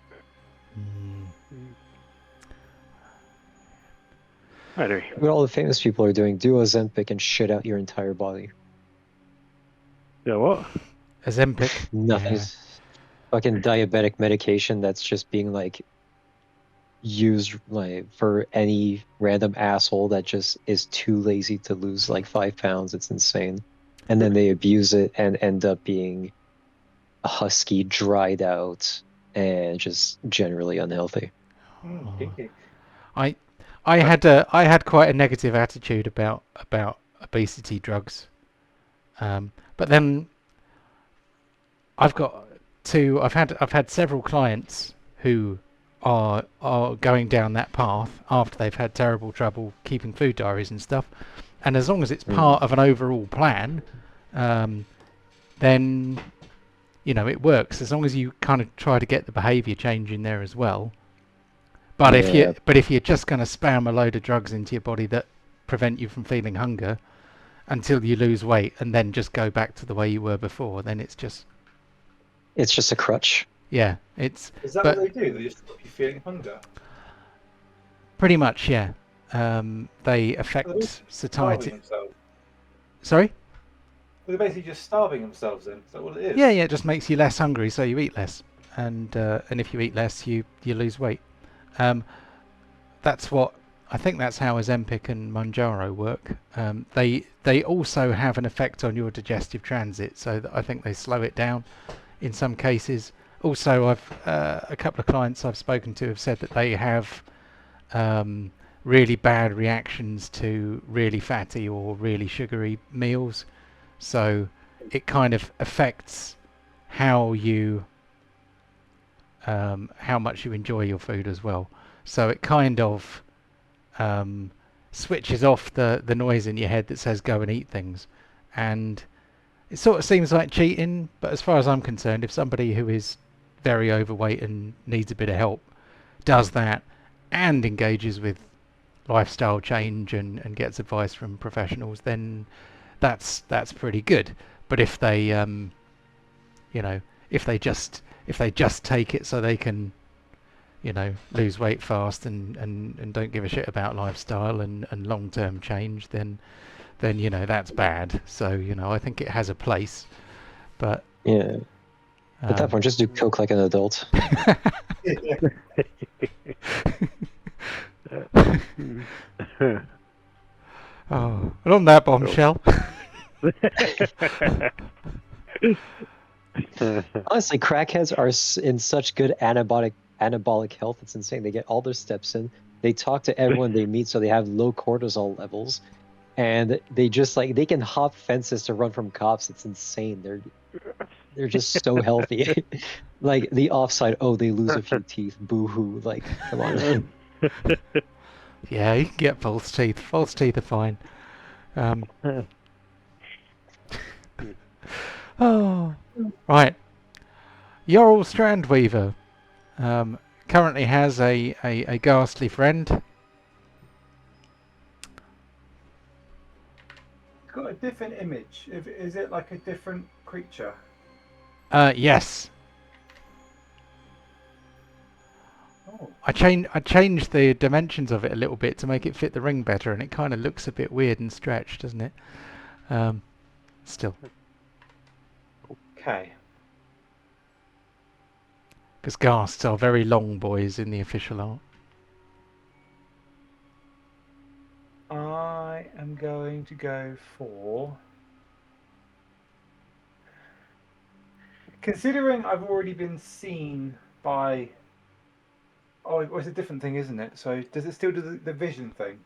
Anyway. What all the famous people are doing, do Ozempic and shit out your entire body. Yeah, what? Ozempic. Nothing. Yeah. Fucking diabetic medication that's just being like used like for any random asshole that just is too lazy to lose like 5 pounds. It's insane. And then they abuse it and end up being a husky, dried out, and just generally unhealthy. Kinky. I had quite a negative attitude about obesity drugs, but then I've had several clients who are going down that path after they've had terrible trouble keeping food diaries and stuff, and as long as it's part of an overall plan, then it works as long as you kind of try to get the behaviour change in there as well. But if you're just going to spam a load of drugs into your body that prevent you from feeling hunger until you lose weight and then just go back to the way you were before, then it's just a crutch. Yeah, Is that what they do? They just stop you feeling hunger? Pretty much, yeah. They affect satiety. Sorry? They're basically just starving themselves then. Is that what it is? Yeah, it just makes you less hungry, so you eat less. And if you eat less, you lose weight. That's how Ozempic and Mounjaro work. They also have an effect on your digestive transit, so that I think they slow it down in some cases. Also, a couple of clients I've spoken to have said that they have really bad reactions to really fatty or really sugary meals. So it kind of affects how much you enjoy your food as well. So it kind of switches off the noise in your head that says go and eat things. And it sort of seems like cheating, but as far as I'm concerned, if somebody who is very overweight and needs a bit of help does that and engages with lifestyle change and gets advice from professionals, then that's pretty good. But if they if they just take it so they can lose weight fast and don't give a shit about lifestyle and long-term change, then that's bad. So I think it has a place, but yeah, at that point just do coke like an adult. Oh, and on that bombshell. Honestly, crackheads are in such good anabolic health. It's insane. They get all their steps in. They talk to everyone they meet, so they have low cortisol levels, and they just they can hop fences to run from cops. It's insane. They're just so healthy. Like the offside, oh, they lose a few teeth. Boo hoo. Like, come on. Yeah, you can get false teeth. False teeth are fine. Oh, right. Yorl Strandweaver currently has a ghastly friend. It's got a different image. Is it like a different creature? Yes. Oh. I changed the dimensions of it a little bit to make it fit the ring better, and it kind of looks a bit weird and stretched, doesn't it? Still, Okay. because ghasts are very long boys in the official art. I am going to go for. Considering I've already been seen by. Oh, it's a different thing, isn't it? So does it still do the vision thing?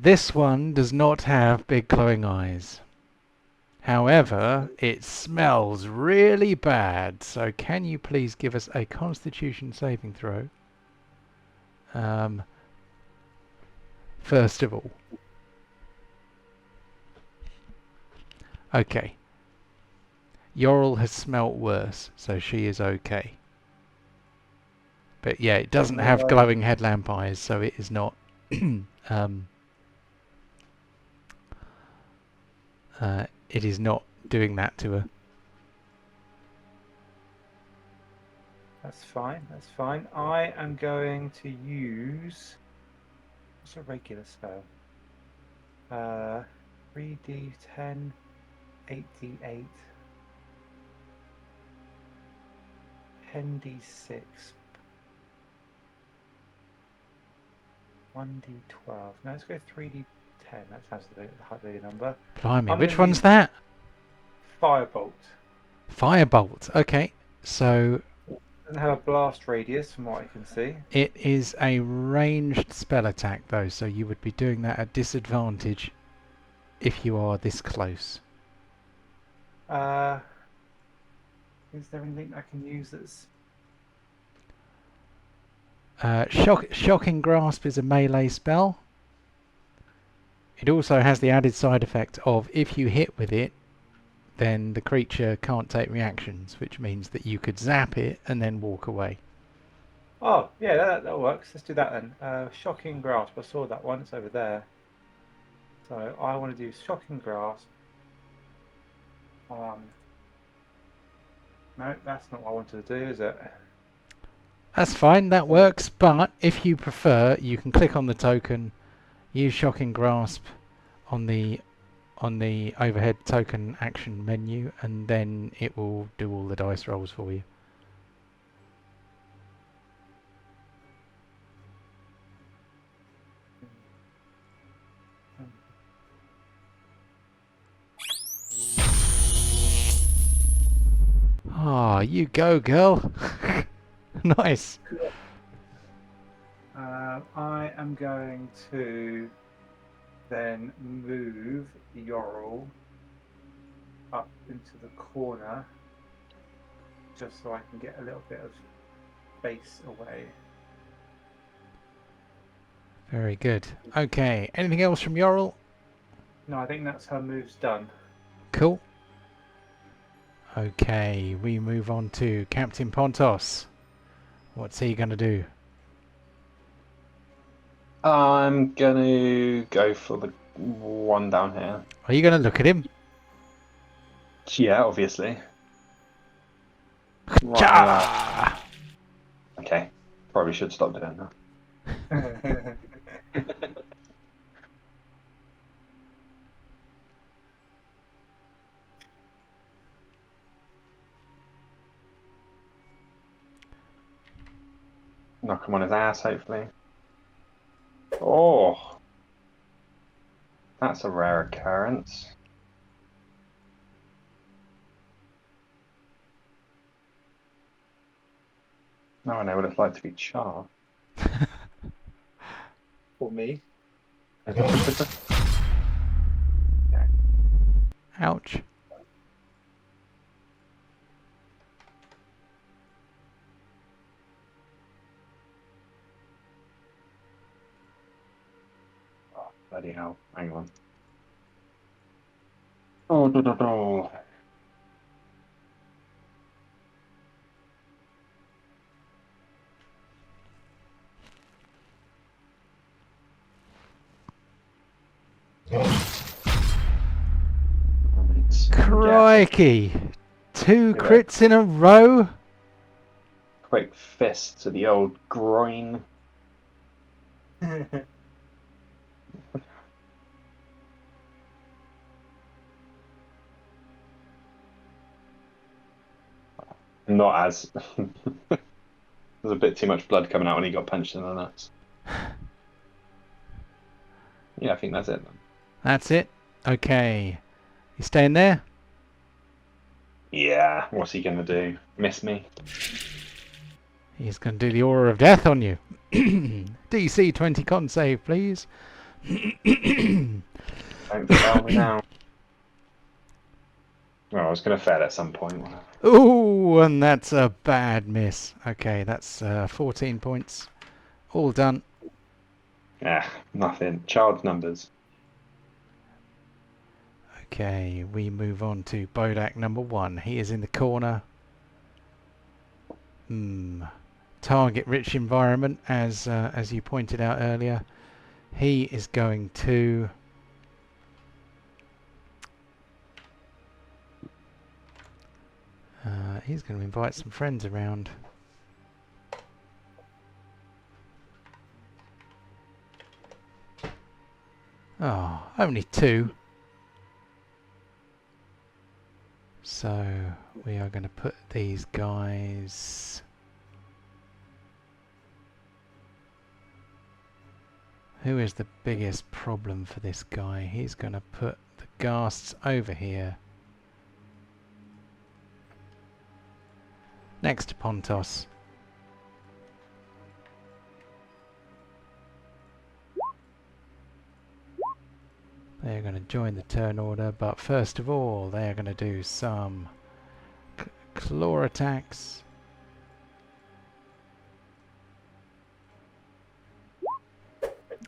This one does not have big glowing eyes. However, it smells really bad. So can you please give us a Constitution saving throw? First of all. Okay. Yorl has smelt worse, so she is okay. But yeah, it doesn't have glowing headlamp eyes, so it is not it is not doing that to her. That's fine. That's fine. I am going to use. What's a regular spell? 3d10, 8d8, 10d6, 1d12. No, let's go 3d10. That sounds the higher number. Blimey, which one's that? Firebolt. Firebolt. Okay, so Doesn't have a blast radius from what I can see. it is a ranged spell attack, though, so you would be doing that at disadvantage if you are this close. Is there anything I can use that's... Shocking Grasp is a melee spell. It also has the added side effect of if you hit with it, then the creature can't take reactions, which means that you could zap it and then walk away. Oh, yeah, that works. Let's do that then. Shocking Grasp. I saw that one. It's over there. So I want to do Shocking Grasp. No, that's not what I wanted to do, is it? That's fine, that works, but if you prefer, you can click on the token, use Shocking Grasp on the overhead token action menu, and then it will do all the dice rolls for you. Ah, you go, girl. Nice. I am going to then move Yorl up into the corner just so I can get a little bit of space away. Very good. Okay, anything else from Yorl? No, I think that's her moves done. Cool. Okay, we move on to Captain Pontos. What's he going to do? I'm gonna go for the one down here. Are you going to look at him? Yeah, obviously. Right, Cha! okay, probably should stop doing that. Knock him on his ass, hopefully. Oh, that's a rare occurrence. Now I know what it's like to be Char. For me. Ouch. Bloody hell. Hang on. Oh, no, no, no. Right. Crikey! 2 Give it. crits in a row? Quick fist to the old groin. Not as. There's a bit too much blood coming out when he got punched in the nuts. Yeah, I think that's it then. That's it? Okay. You staying there? Yeah, what's he gonna do? Miss me? He's going to do the Aura of Death on you. DC 20 con save, please. Don't fail me now. Well, I was gonna fail at some point. Ooh, and that's a bad miss. Okay, that's 14 points. All done. Yeah, nothing. Child numbers. Okay, we move on to Bodak number 1. He is in the corner. Target rich environment, as you pointed out earlier. He is going to he's going to invite some friends around. Oh, only 2. So we are going to put these guys. Who is the biggest problem for this guy? He's going to put the ghasts over here. Next to Pontos. They're going to join the turn order, but first of all, they're going to do some claw attacks.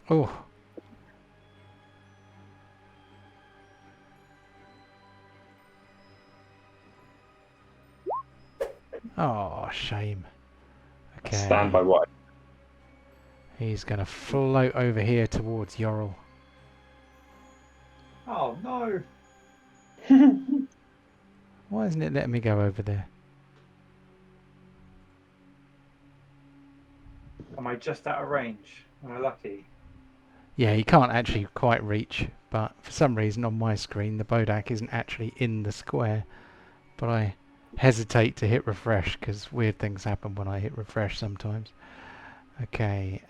Oh. Oh, shame. Okay. Stand by what? He's going to float over here towards Yorl. Oh no! Why isn't it letting me go over there? Am I just out of range? Am I lucky? Yeah, he can't actually quite reach, but for some reason on my screen the Bodak isn't actually in the square. But I hesitate to hit refresh because weird things happen when I hit refresh sometimes. Okay,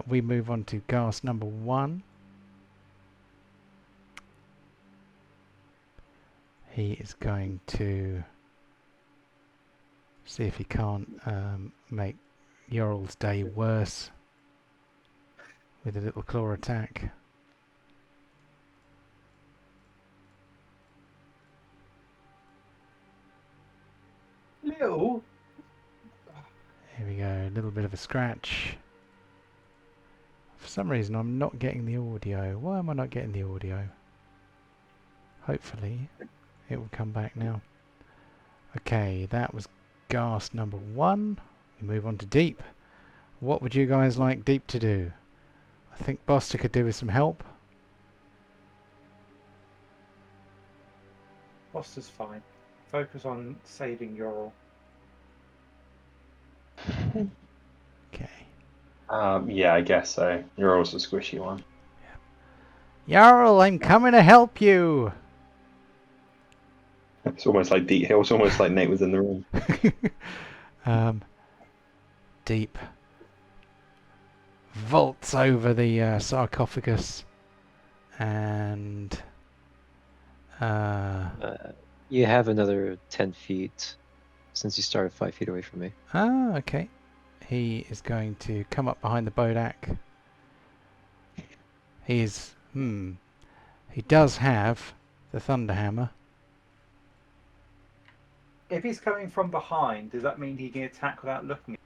we move on to ghast number 1. He is going to see if he can't make Yorl's day worse with a little claw attack. Little? Here we go, a little bit of a scratch. For some reason I'm not getting the audio. Why am I not getting the audio? Hopefully it will come back now. Okay, that was ghast number 1. We move on to Deep. What would you guys like Deep to do? I think Buster could do with some help. Foster's fine. Focus on saving Yorl. Okay. Yeah, I guess so. You're also a squishy one. Jarl, I'm coming to help you! It's almost like Deep Hill. It's almost like Nate was in the room. Deep vaults over the sarcophagus and You have another 10 feet since you started 5 feet away from me. okay. He is going to come up behind the Bodak. He's he does have the Thunderhammer. If he's coming from behind, does that mean he can attack without looking?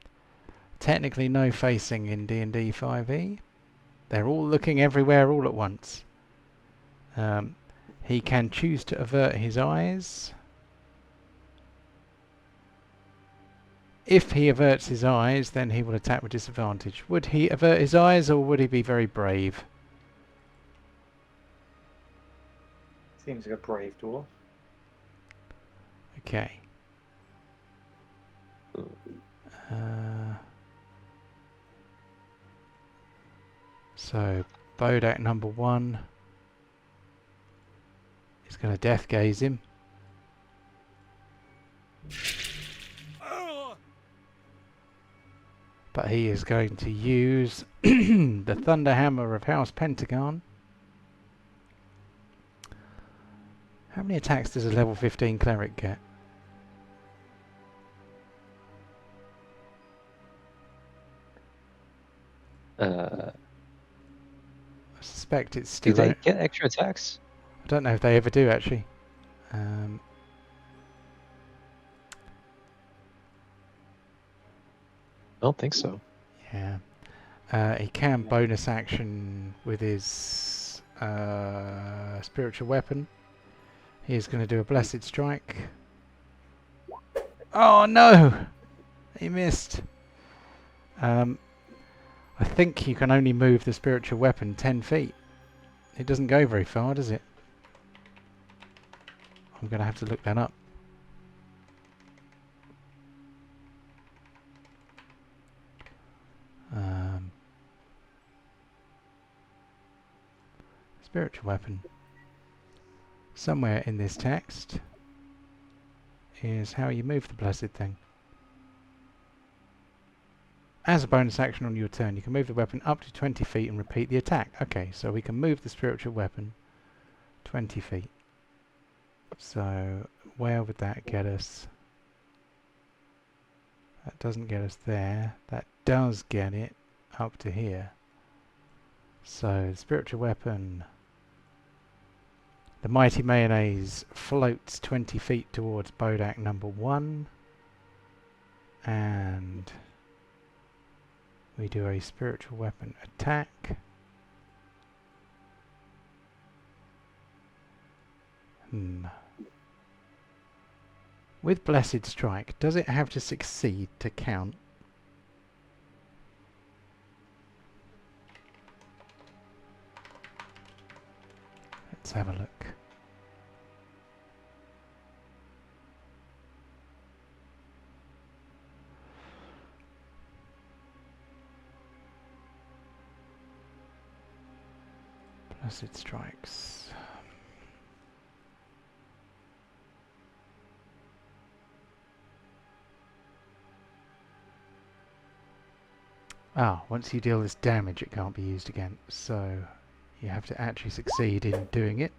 Technically no facing in D&D 5e. They're all looking everywhere all at once. He can choose to avert his eyes. If he averts his eyes, then he will attack with disadvantage. Would he avert his eyes, or would he be very brave? Seems like a brave dwarf. Okay. So, Bodak number 1 is going to death gaze him. But he is going to use the Thunder Hammer of House Pentegarn. How many attacks does a level 15 cleric get? I suspect it's Do still... they get extra attacks? I don't know if they ever do, actually. I don't think so. Yeah. He can bonus action with his spiritual weapon. He is going to do a Blessed Strike. Oh no! He missed. I think you can only move the spiritual weapon 10 feet. It doesn't go very far, does it? I'm going to have to look that up. Spiritual weapon. Somewhere in this text is how you move the blessed thing. As a bonus action on your turn, you can move the weapon up to 20 feet and repeat the attack. Okay, so we can move the spiritual weapon 20 feet. So, where would that get us? That doesn't get us there. That does get it up to here. So, the spiritual weapon... The Mighty Mayonnaise floats 20 feet towards Bodak number 1. And... we do a spiritual weapon attack. With Blessed Strike, does it have to succeed to count? Let's have a look. Blessed Strikes. Once you deal this damage, it can't be used again. So you have to actually succeed in doing it.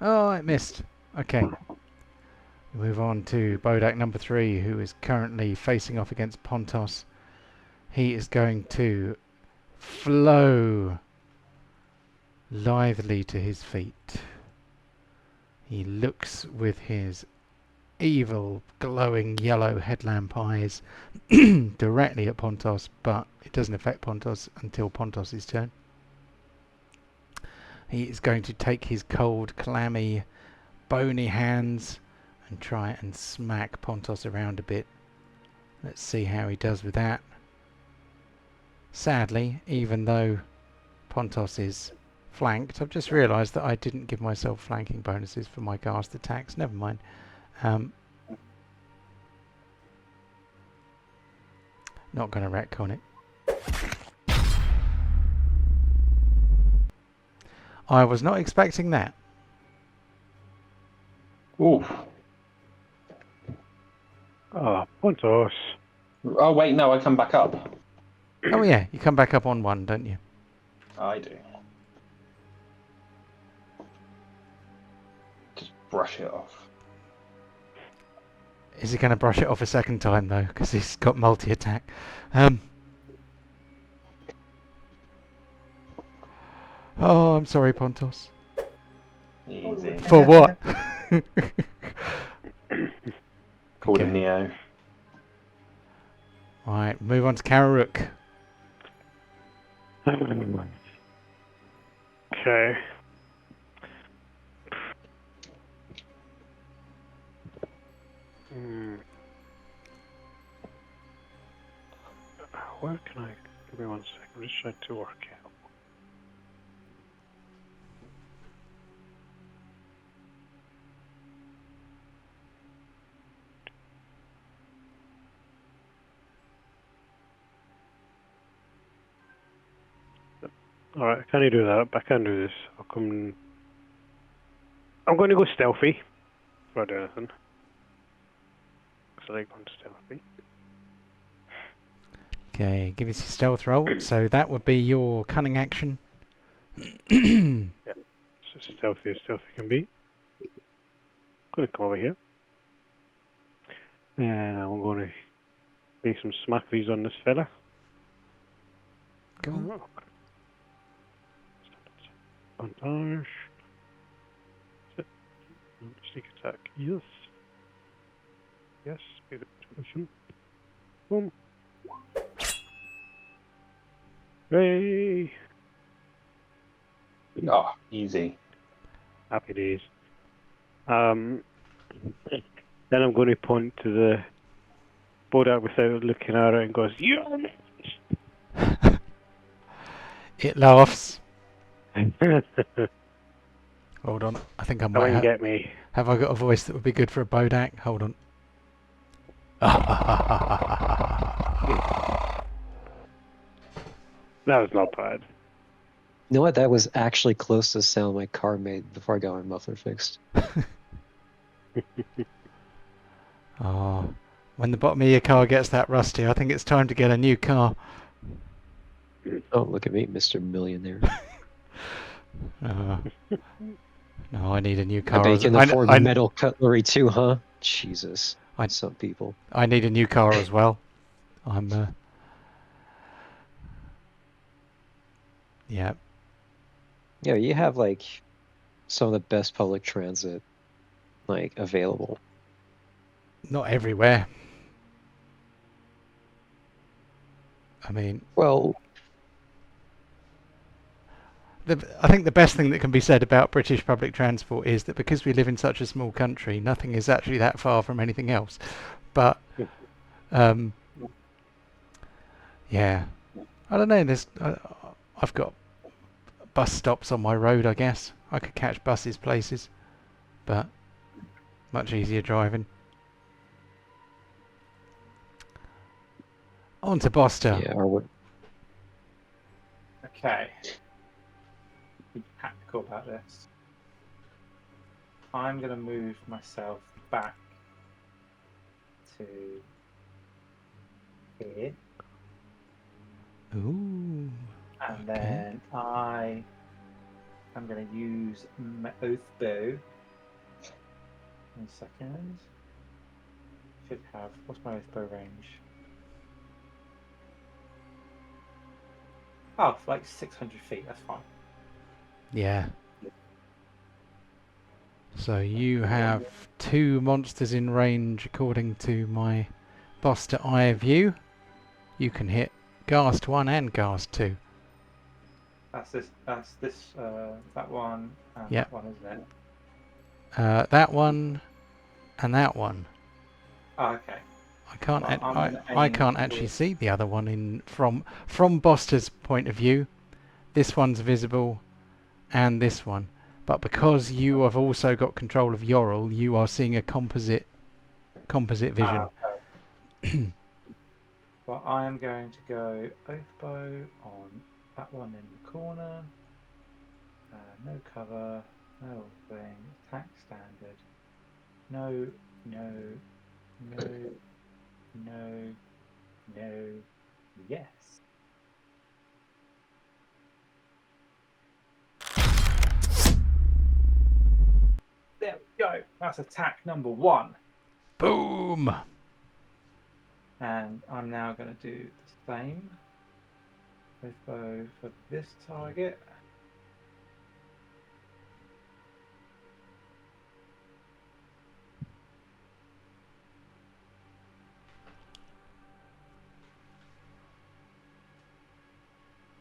Oh, it missed. Okay. We move on to Bodak number 3, who is currently facing off against Pontos. He is going to flow lithely to his feet. He looks with his evil, glowing yellow headlamp eyes directly at Pontos, but it doesn't affect Pontos until Pontos' turn. He is going to take his cold, clammy, bony hands and try and smack Pontos around a bit. Let's see how he does with that. Sadly, even though Pontos is flanked, I've just realised that I didn't give myself flanking bonuses for my cast attacks. Never mind. Not going to retcon it. I was not expecting that. Ooh. Ah, Pontos. Oh, wait, no, I come back up. Oh yeah, you come back up on 1, don't you? I do. Just brush it off. Is he going to brush it off a second time though? Because he's got multi-attack. Oh, I'm sorry, Pontos. Easy. For what? Called him Okay. Neo. Right, move on to Kararuk. Okay. Hmm. Where can I? Give me 1 second. I'm just trying to work out. Alright, I can't do that, but I can do this. I'll come. I'm going to go stealthy. Before I do anything. Because I like going stealthy. Okay, give us your stealth roll. So that would be your cunning action. Yeah. It's as stealthy can be. I'm going to come over here. And I'm going to make some smackies on this fella. Cool. Montage. Sneak attack. Yes. Yes. Be the position. Boom. Hooray! Oh, easy. Happy days. Then I'm going to point to the board out without looking at it and goes, yeah. It laughs. Come Hold on. I think I might and have. get me. Have I got a voice that would be good for a Bodak? Hold on. That was not bad. You know what? That was actually close to the sound my car made before I got my muffler fixed. Oh, when the bottom of your car gets that rusty, I think it's time to get a new car. Oh, look at me, Mr. Millionaire. No, I need a new I car. bet you can afford metal cutlery too, huh? Jesus. Some people. I need a new car as well. I'm. Yeah. Yeah, you have like some of the best public transit like available. Not everywhere. I mean, well, I think the best thing that can be said about British public transport is that because we live in such a small country, nothing is actually that far from anything else. But yeah, I don't know. I've got bus stops on my road. I guess I could catch buses places, but much easier driving. On to Boster. Yeah, or what? Okay. Be tactical about this. I'm going to move myself back to here. Ooh. And then I'm going to use my oath bow. 1 second. Should have. What's my oath bow range? Oh, like 600 feet. That's fine. Yeah. So you have 2 monsters in range according to my Boster Eye View. You can hit Ghast 1 and Ghast 2. That's this. That one. And Yep. that one, isn't it? That one and that one. Oh, okay. I can't actually see the other one from Boster's point of view. This one's visible, and this one. But because you have also got control of Yorl, you are seeing a composite vision. Okay. Well, I am going to go Oathbow on that one in the corner. No cover, no thing, attack standard. No, yes. There we go. That's attack number 1. Boom! And I'm now going to do the same with bow for this target.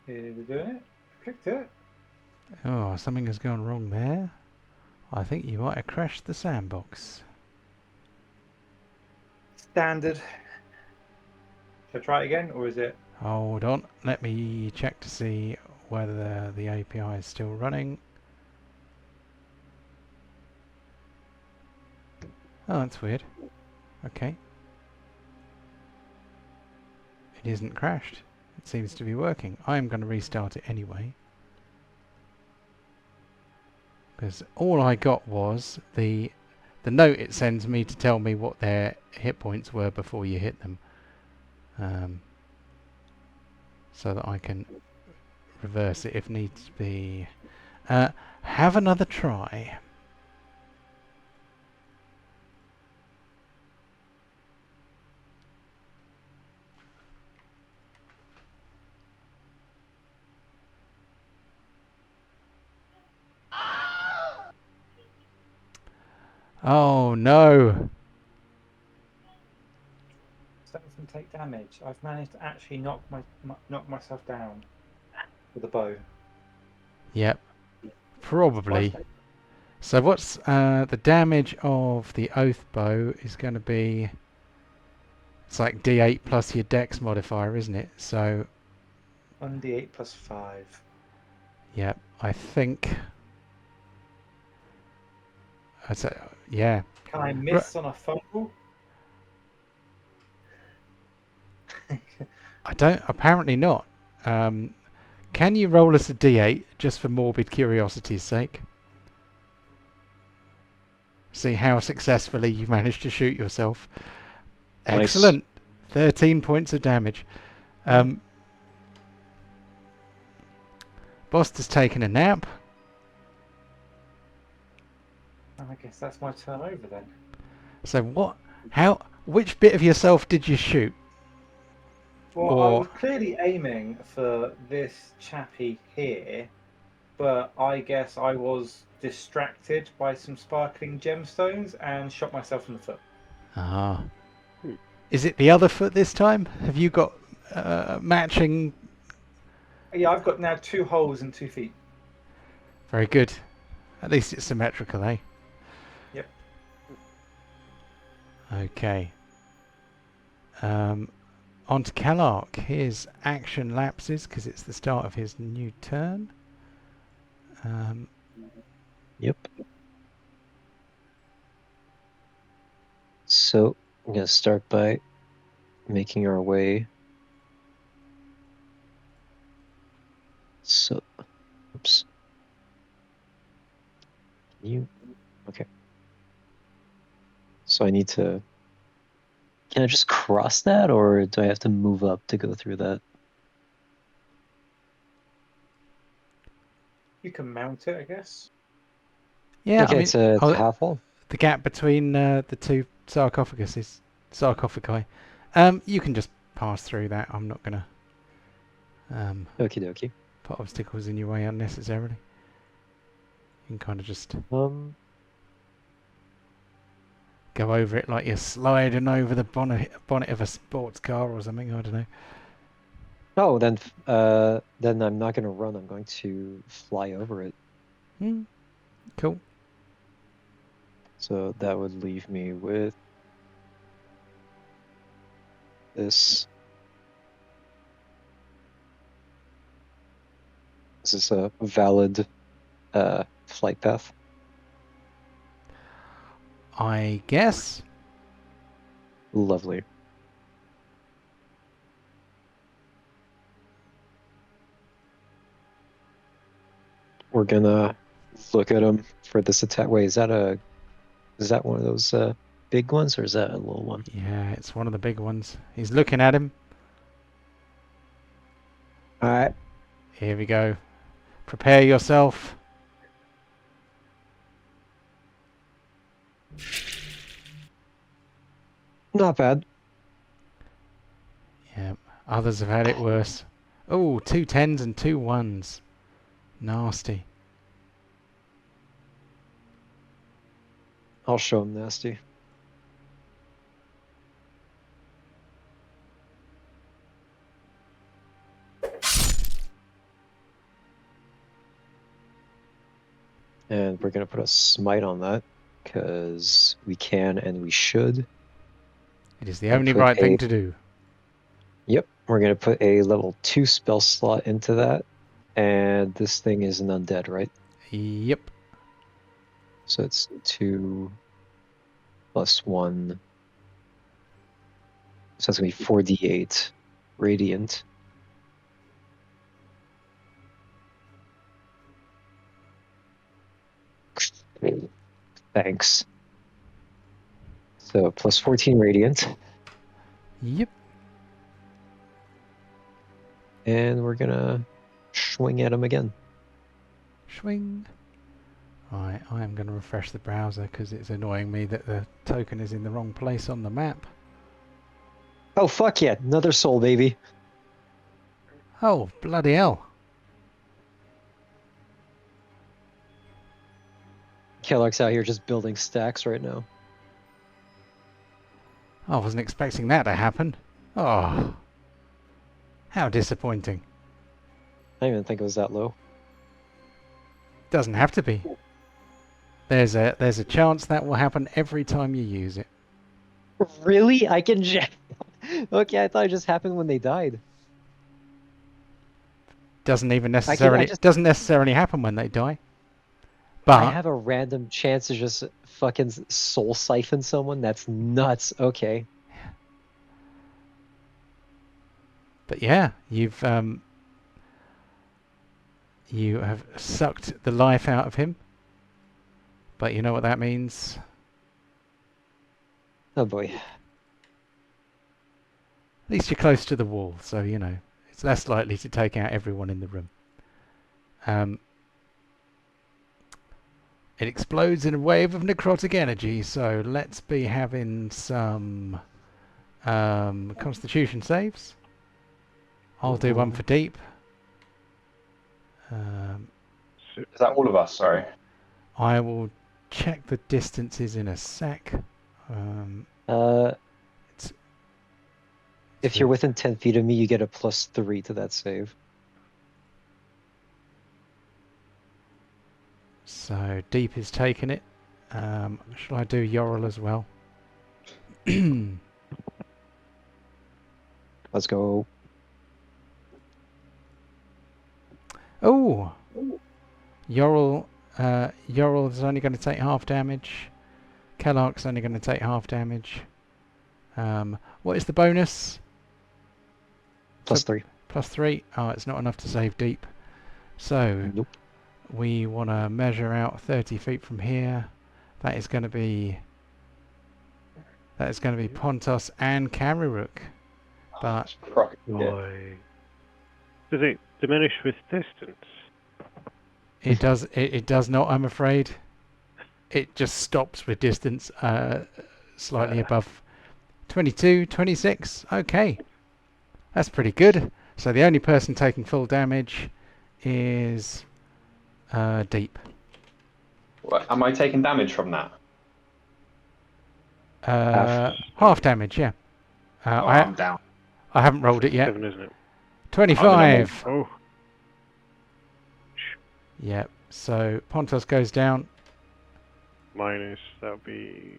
Is it doing it? Clicked it. Oh, something has gone wrong there. I think you might have crashed the sandbox. Standard. Should I try it again, or is it? Hold on, let me check to see whether the API is still running. Oh, that's weird. Okay. It isn't crashed. It seems to be working. I'm going to restart it anyway. Because all I got was the note it sends me to tell me what their hit points were before you hit them. So that I can reverse it if needs be. Have another try. Oh no! Don't take damage. I've managed to actually knock myself down with a bow. Yep. Probably. Twice. So what's the damage of the oath bow is going to be... It's like D8 plus your dex modifier, isn't it? So... 1d8 plus 5. Yep, I think... yeah. Can I miss on a fumble? I don't... Apparently not. Can you roll us a D8, just for morbid curiosity's sake? See how successfully you managed to shoot yourself. Nice. Excellent. 13 points of damage. Boss has taken a nap. I guess that's my turn over then. So what? How? Which bit of yourself did you shoot? Well, I Or was clearly aiming for this chappie here, but I guess I was distracted by some sparkling gemstones and shot myself in the foot. ah, is it the other foot this time? Have you got matching? Yeah, I've got now 2 holes in 2 feet. Very good. At least it's symmetrical, eh? Yep. Okay. On to Kalark. His action lapses because it's the start of his new turn. Yep. So I'm gonna start by making our way. So, oops. Okay. So I need to. Can I just cross that, or do I have to move up to go through that? You can mount it, I guess. Yeah, Okay, I mean, it's a half wall. the gap between the two sarcophagi. You can just pass through that. I'm not gonna Okie dokie. put obstacles in your way unnecessarily. You can kind of just go over it like you're sliding over the bonnet of a sports car or something. I don't know. Oh, then I'm not gonna run. I'm going to fly over it. Cool. So that would leave me with this. Is this a valid flight path? I guess. Lovely. We're gonna look at him for this attack. Wait, is that one of those big ones, or is that a little one? Yeah, it's one of the big ones. He's looking at him. All right. Here we go. Prepare yourself. Not bad. Yeah, others have had it worse. Oh, 2 10s and 2 1s. Nasty. I'll show him nasty. And we're going to put a smite on that, because we can and we should. It is the And only put right thing a- to do. Yep, we're going to put a level 2 spell slot into that. And this thing is an undead, right? Yep. So it's 2 plus 1. So it's going to be 4d8 radiant. Thanks. So plus 14 radiant. Yep. And we're going to swing at him again. Swing. Right, I am going to refresh the browser because it's annoying me that the token is in the wrong place on the map. Oh, fuck yeah. Another soul, baby. Oh, bloody hell. Kellogg's out here just building stacks right now. I wasn't expecting that to happen. Oh, how disappointing. I didn't even think it was that low. Doesn't have to be. There's a chance that will happen every time you use it. Really? I can Okay, I thought it just happened when they died. Doesn't even I necessarily just- doesn't necessarily happen when they die. But I have a random chance to just fucking soul siphon someone? That's nuts. Okay. But yeah, you have sucked the life out of him. But you know what that means? Oh boy. At least you're close to the wall, so you know it's less likely to take out everyone in the room. It explodes in a wave of necrotic energy, so let's be having some Constitution saves. I'll do one for deep. Is that all of us? Sorry. I will check the distances in a sec. If you're within 10 feet of me, you get a +3 to that save. So deep is taking it. Shall I do Yorl as well? Let's go. Oh, Yorl is only going to take half damage. Kellark's only going to take half damage. What is the bonus? +3. +3. Oh, it's not enough to save deep. So Nope. we want to measure out 30 feet from here. That is going to be Pontos and Kariruk. But Why? Does it diminish with distance? it does not, I'm afraid. It just stops with distance slightly above 22, 26. Okay. That's pretty good. So the only person taking full damage is deep. What, am I taking damage from that? Half damage, yeah. I'm down. I haven't rolled it yet. 7, isn't it? 25. Oh. Yep. So Pontos goes down. Minus, that would be...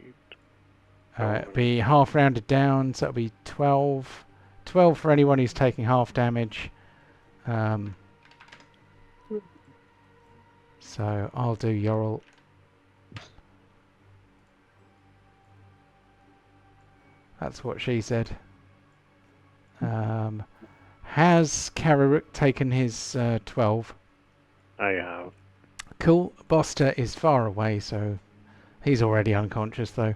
It'll be half rounded down, so it'll be 12. 12 for anyone who's taking half damage. So I'll do Yorl. That's what she said. Has Kariruk taken his 12? I have. Cool. Boster is far away, so he's already unconscious, though.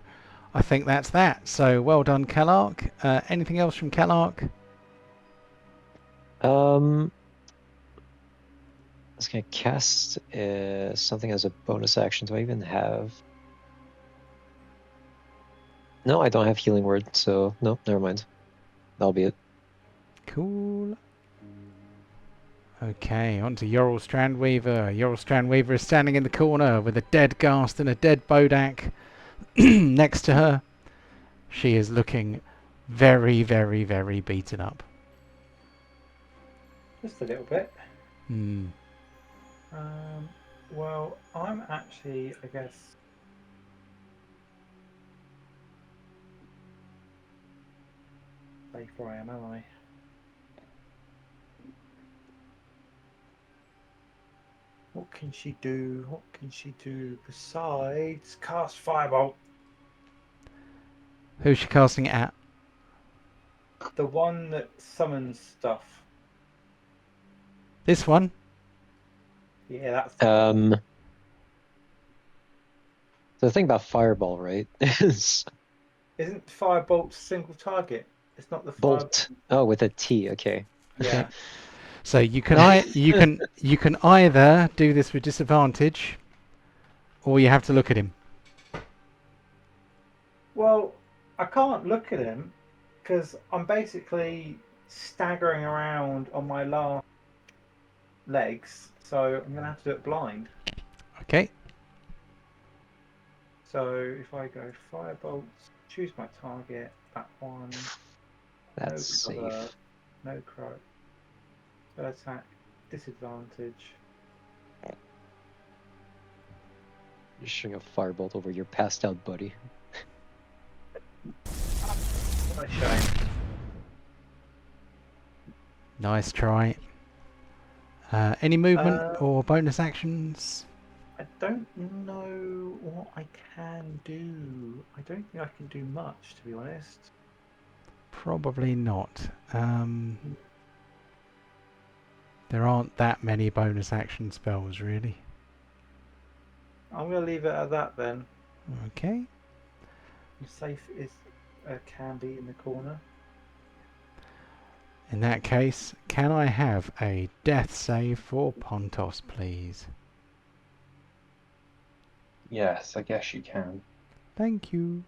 I think that's that. So well done, Kellark. Anything else from Kellark? I was gonna cast something as a bonus action. Do I even have? No, I don't have healing word, so no, never mind. That'll be it. Cool. Okay, on to Yorl Strandweaver. Yorl Strandweaver is standing in the corner with a dead Ghast and a dead Bodak next to her. She is looking very, very, very beaten up. Just a little bit. Hmm. Well, I'm actually, I guess. Safe where I am I? What can she do? What can she do besides cast Firebolt? Who's she casting it at? The one that summons stuff. This one? Yeah, that's the one. The thing about Fireball, right, is Isn't Firebolt single target? It's not the Bolt. Oh, with a T. Okay. Yeah. So you can you can either do this with disadvantage, or you have to look at him. Well, I can't look at him because I'm basically staggering around on my last legs, so I'm gonna have to do it blind. Okay. So if I go Firebolt, choose my target, that one. That's No cover, safe. no crow. Spell attack, disadvantage. Just shooting a firebolt over your passed out buddy. What a shame. Nice try. Any movement or bonus actions? I don't know what I can do. I don't think I can do much, to be honest. Probably not. There aren't that many bonus action spells, really. I'm going to leave it at that then. Okay. Safe is a candy in the corner. In that case, can I have a death save for Pontos, please? Yes, I guess you can. Thank you.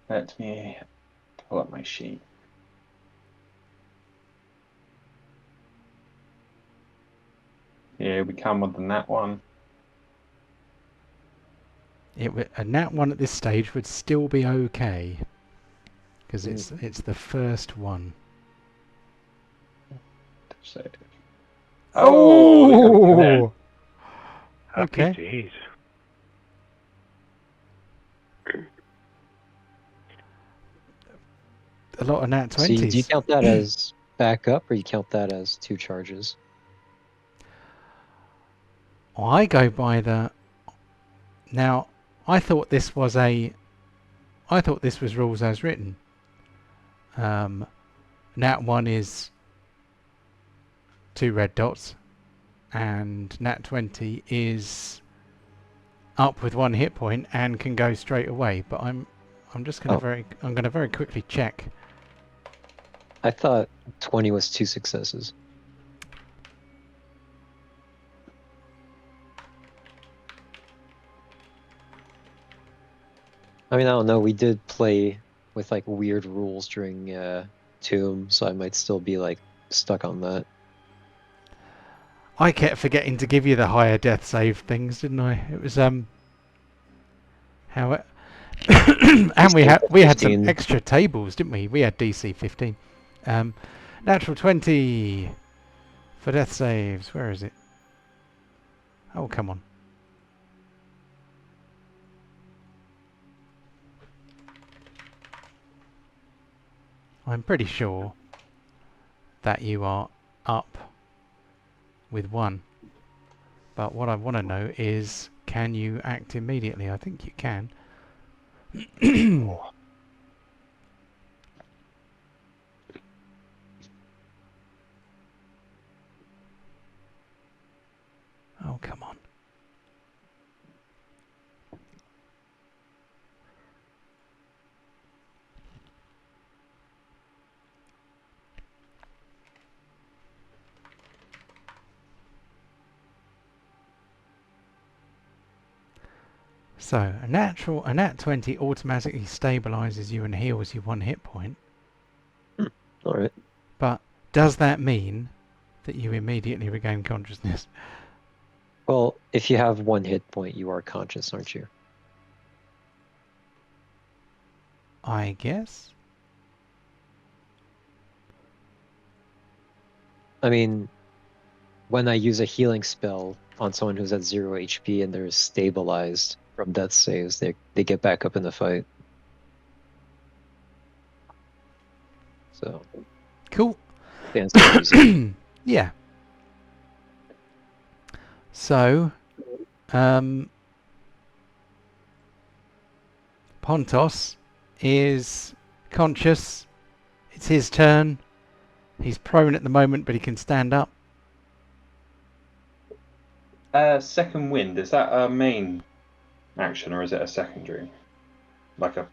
Let me pull up my sheet. Yeah, we come with the nat one. A nat one at this stage would still be okay, because it's the first one. So, Oh! Happy Okay. days. A lot of nat So do you 20s. count that as backup, or you count that as 2 charges? I go by the... Now, I thought this was rules as written. Nat 1 is 2 red dots, and nat 20 is up with 1 hit point and can go straight away. But I'm just going to I'm going to very quickly check. I thought 20 was 2 successes. I mean, I don't know. We did play with like weird rules during Tomb, so I might still be like stuck on that. I kept forgetting to give you the higher death save things, didn't I? It was how it and we had some 15. extra tables, didn't we? We had DC 15. Natural 20 for death saves. Where is it? Oh, come on. I'm pretty sure that you are up with 1. But what I want to know is, can you act immediately? I think you can. Oh, come on. So, a nat 20 automatically stabilizes you and heals you 1 hit point. Alright. But does that mean that you immediately regain consciousness? Well, if you have 1 hit point, you are conscious, aren't you? I guess. I mean, when I use a healing spell, on someone who's at 0 HP and they're stabilized from death saves, they get back up in the fight. So Cool. stands to reason. Yeah. So, Pontos is conscious. It's his turn. He's prone at the moment, but he can stand up. Second wind, is that a main action or is it a secondary? Like a...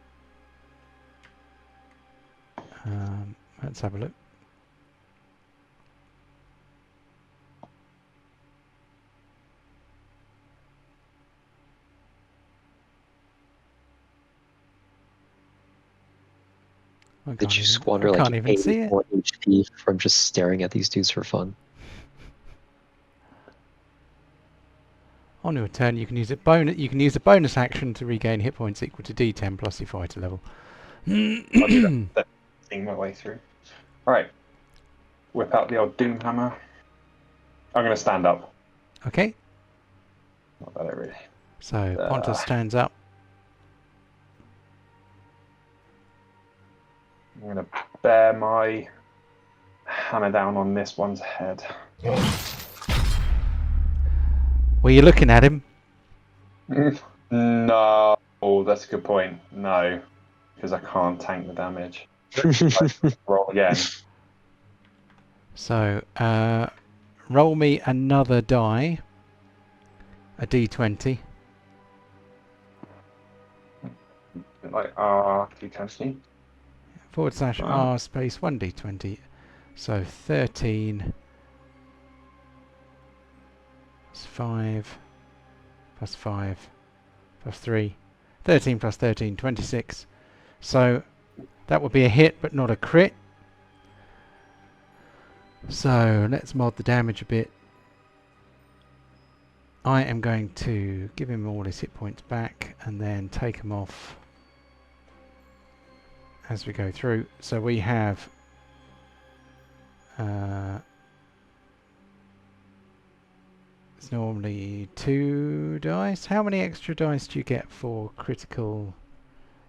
Let's have a look. Did you squander like 84 HP from just staring at these dudes for fun? On your turn, you can use a bonus action to regain hit points equal to D10 plus your fighter level. I'll do that. Seeing my way through. All right. Whip out the old doom hammer. I'm going to stand up. Okay. Not that really. So Pontus stands up. I'm going to bear my hammer down on this one's head. Were you looking at him? No. Oh, that's a good point. No. Because I can't tank the damage. Roll again. So, roll me another die. A D20. Like D20. / R space 1D20. So 13 plus 5 plus 5 plus 3. 13 plus 13, 26. So that would be a hit, but not a crit. So let's mod the damage a bit. I am going to give him all his hit points back and then take them off as we go through. So we have it's normally 2 dice. How many extra dice do you get for critical?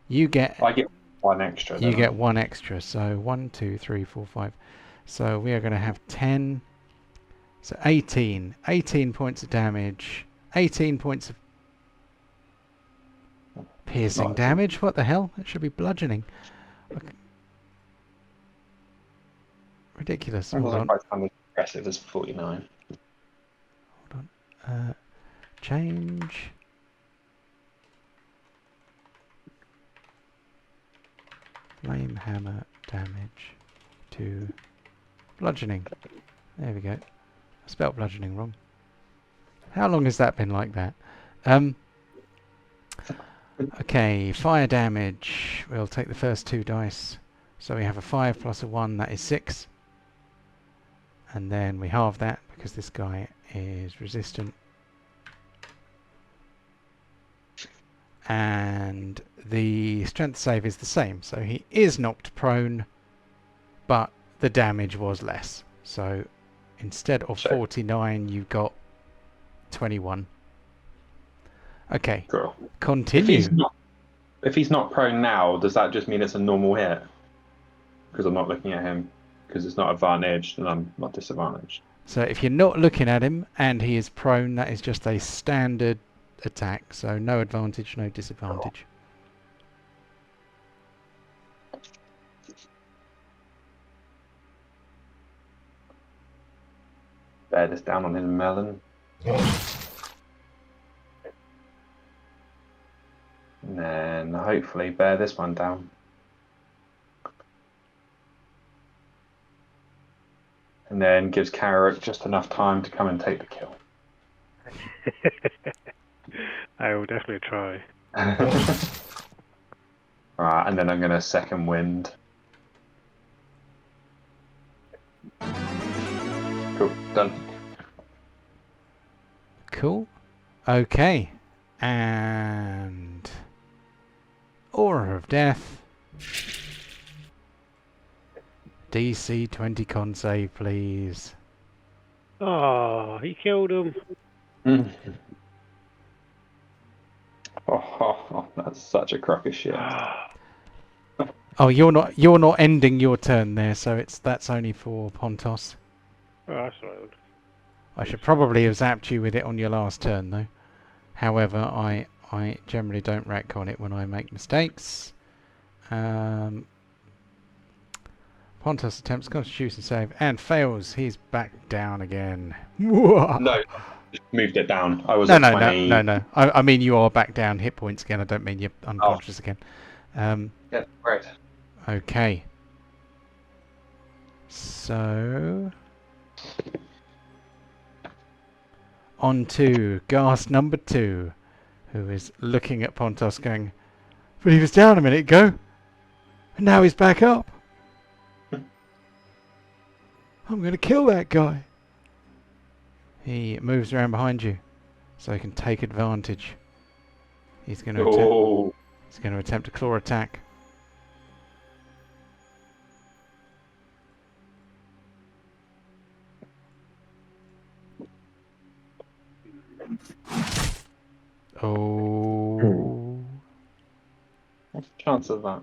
I get 1 extra. You get 1 extra. So 1, 2, 3, 4, 5. So we are going to have 10. So 18. 18 points of damage. 18 points of piercing damage. What the hell? That should be bludgeoning. Okay. Ridiculous. Hold on. I'm aggressive as 49. Hold on. Change. Flame hammer damage to bludgeoning. There we go. I spelled bludgeoning wrong. How long has that been like that? Okay, fire damage. We'll take the first 2 dice. So we have a 5 plus a 1, that is 6. And then we halve that because this guy is resistant. And the strength save is the same. So he is knocked prone, but the damage was less. So instead of 49, you got 21. Okay. Cool. Continue. If he's not prone now, does that just mean it's a normal hit? Because I'm not looking at him. Because it's not advantaged and I'm not disadvantaged. So if you're not looking at him and he is prone, that is just a standard attack. So no advantage, no disadvantage. Bear this down on his melon. And then hopefully bear this one down. And then gives Carrot just enough time to come and take the kill. I will definitely try. Alright, and then I'm going to second wind. Cool, done. Cool. Okay. And Aura of Death. DC 20 con save, please. Oh, he killed him. Mm. Oh, that's such a crock of shit. Oh, you're not ending your turn there, so that's only for Pontos. Oh, that's right. I should probably have zapped you with it on your last turn, though. However, I generally don't retcon it when I make mistakes. Pontos attempts Constitution save and fails. He's back down again. No, just moved it down. I was No, at no, 20. no. I mean you are back down hit points again. I don't mean you're unconscious again. Yeah, right. Okay. So on to Ghast number 2, who is looking at Pontos going, but he was down a minute ago, and now he's back up. I'm going to kill that guy. He moves around behind you, so he can take advantage. He's going to attempt a claw attack. Oh. What's the chance of that?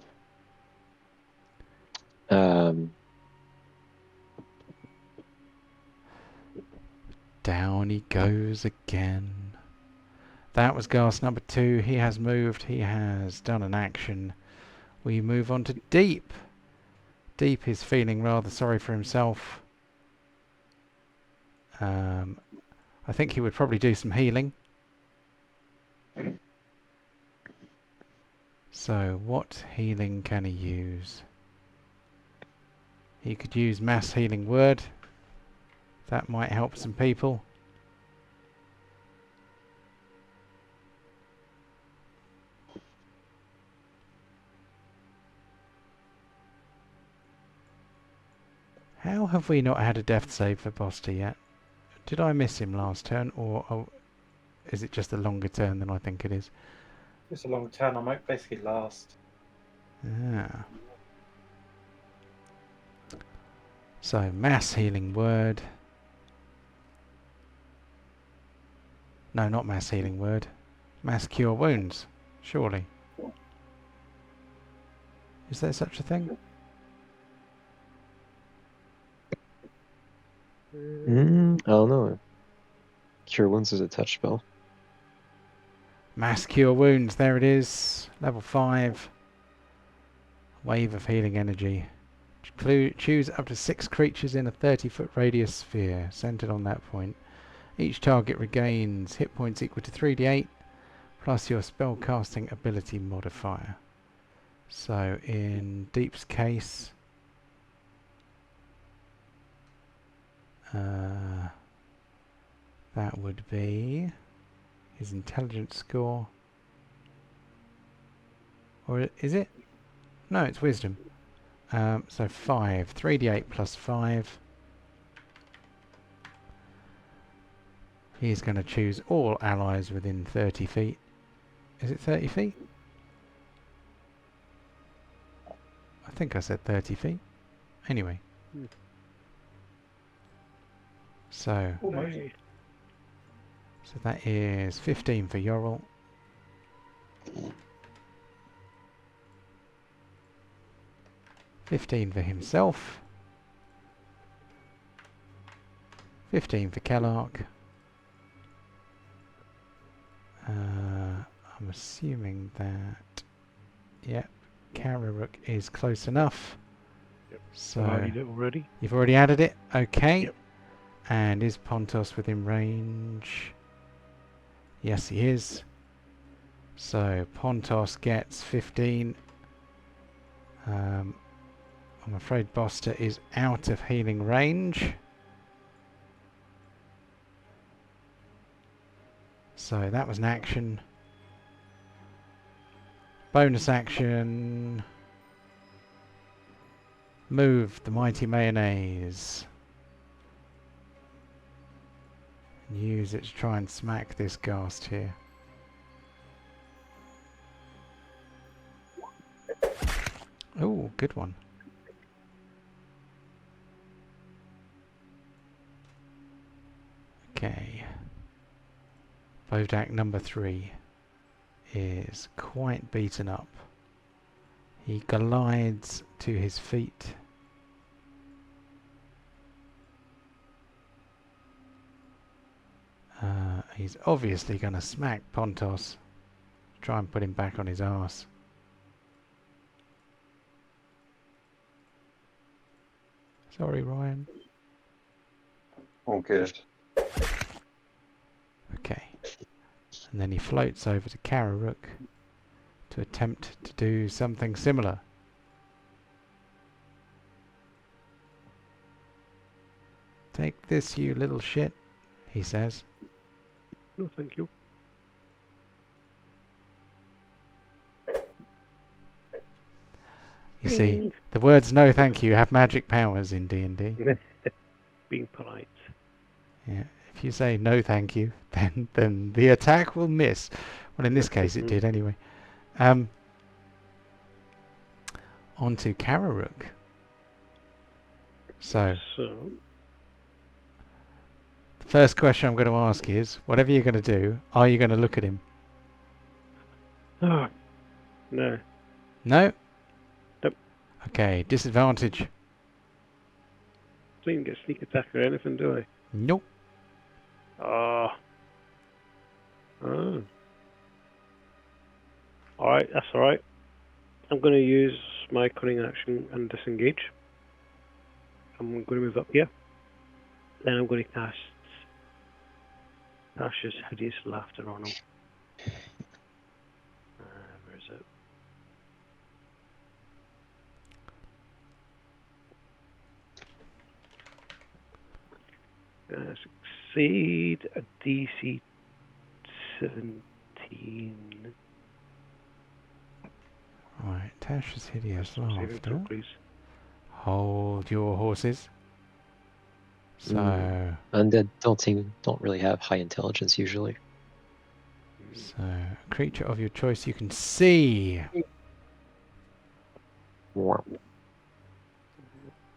Down he goes again. That was Ghast number 2. He has moved. He has done an action. We move on to Deep. Deep is feeling rather sorry for himself. I think he would probably do some healing. So what healing can he use? He could use mass healing word. That might help some people. How have we not had a death save for Bosta yet? Did I miss him last turn, or is it just a longer turn than I think it is? It's a long turn. I might basically last. Ah. So, mass healing word. No, not mass healing word. Mass cure wounds, surely. Is there such a thing? I don't know. Cure Wounds is a touch spell. Mass cure wounds, there it is. Level 5. Wave of healing energy. Choose up to 6 creatures in a 30-foot radius sphere, centered on that point. Each target regains hit points equal to 3d8, plus your spell casting ability modifier. So in Deep's case, that would be his intelligence score. Or is it? No, it's wisdom. So 5. 3d8 plus 5. He's going to choose all allies within 30 feet. Is it 30 feet? I think I said 30 feet. Anyway. So that is 15 for Yorrel. $15 for himself. 15 for Kellark. I'm assuming that, yep, Kararuk is close enough. Yep. So Added it already. You've already added it? Okay. Yep. And is Pontos within range? Yes, he is. So Pontos gets 15. I'm afraid Bosta is out of healing range. So that was an action. Bonus action. Move the mighty mayonnaise. And use it to try and smack this ghast here. Oh, good one. Okay. Bodak number 3 is quite beaten up. He glides to his feet. He's obviously going to smack Pontos. Try and put him back on his arse. Sorry, Ryan. All good. Okay. And then he floats over to Kararuk to attempt to do something similar. Take this, you little shit, he says. No, thank you. You see, the words "no thank you" have magic powers in D&D. Being polite. Yeah. If you say "no thank you," then the attack will miss. Well, in this case, it did anyway. On to Kararuk. So, the first question I'm going to ask is, whatever you're going to do, are you going to look at him? Oh, no. No? Nope. Okay, disadvantage. I didn't get sneak attack or anything, do I? Nope. Oh. Oh. Alright, that's alright. I'm going to use my cunning action and disengage. I'm going to move up here. Then I'm going to cast Tasha's Hideous Laughter on him. Where is it? Succeed a DC 17. Right, Tasha's Hideous Saving throw, Laughter. please. Hold your horses. So, Undead don't really have high intelligence usually. so a creature of your choice you can see.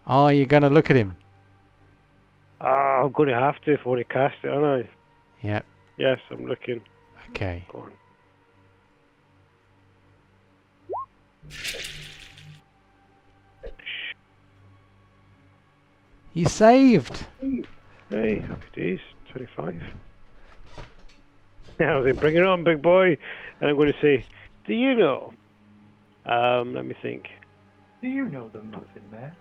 Are you going to look at him? I'm going to have to if I want to cast it, aren't I? Yep. Yes, I'm looking. Okay. Go on. You saved. Hey, happy days. 25. Now then, bring it on, big boy. And I'm going to say, do you know? Let me think. Do you know the muffin man?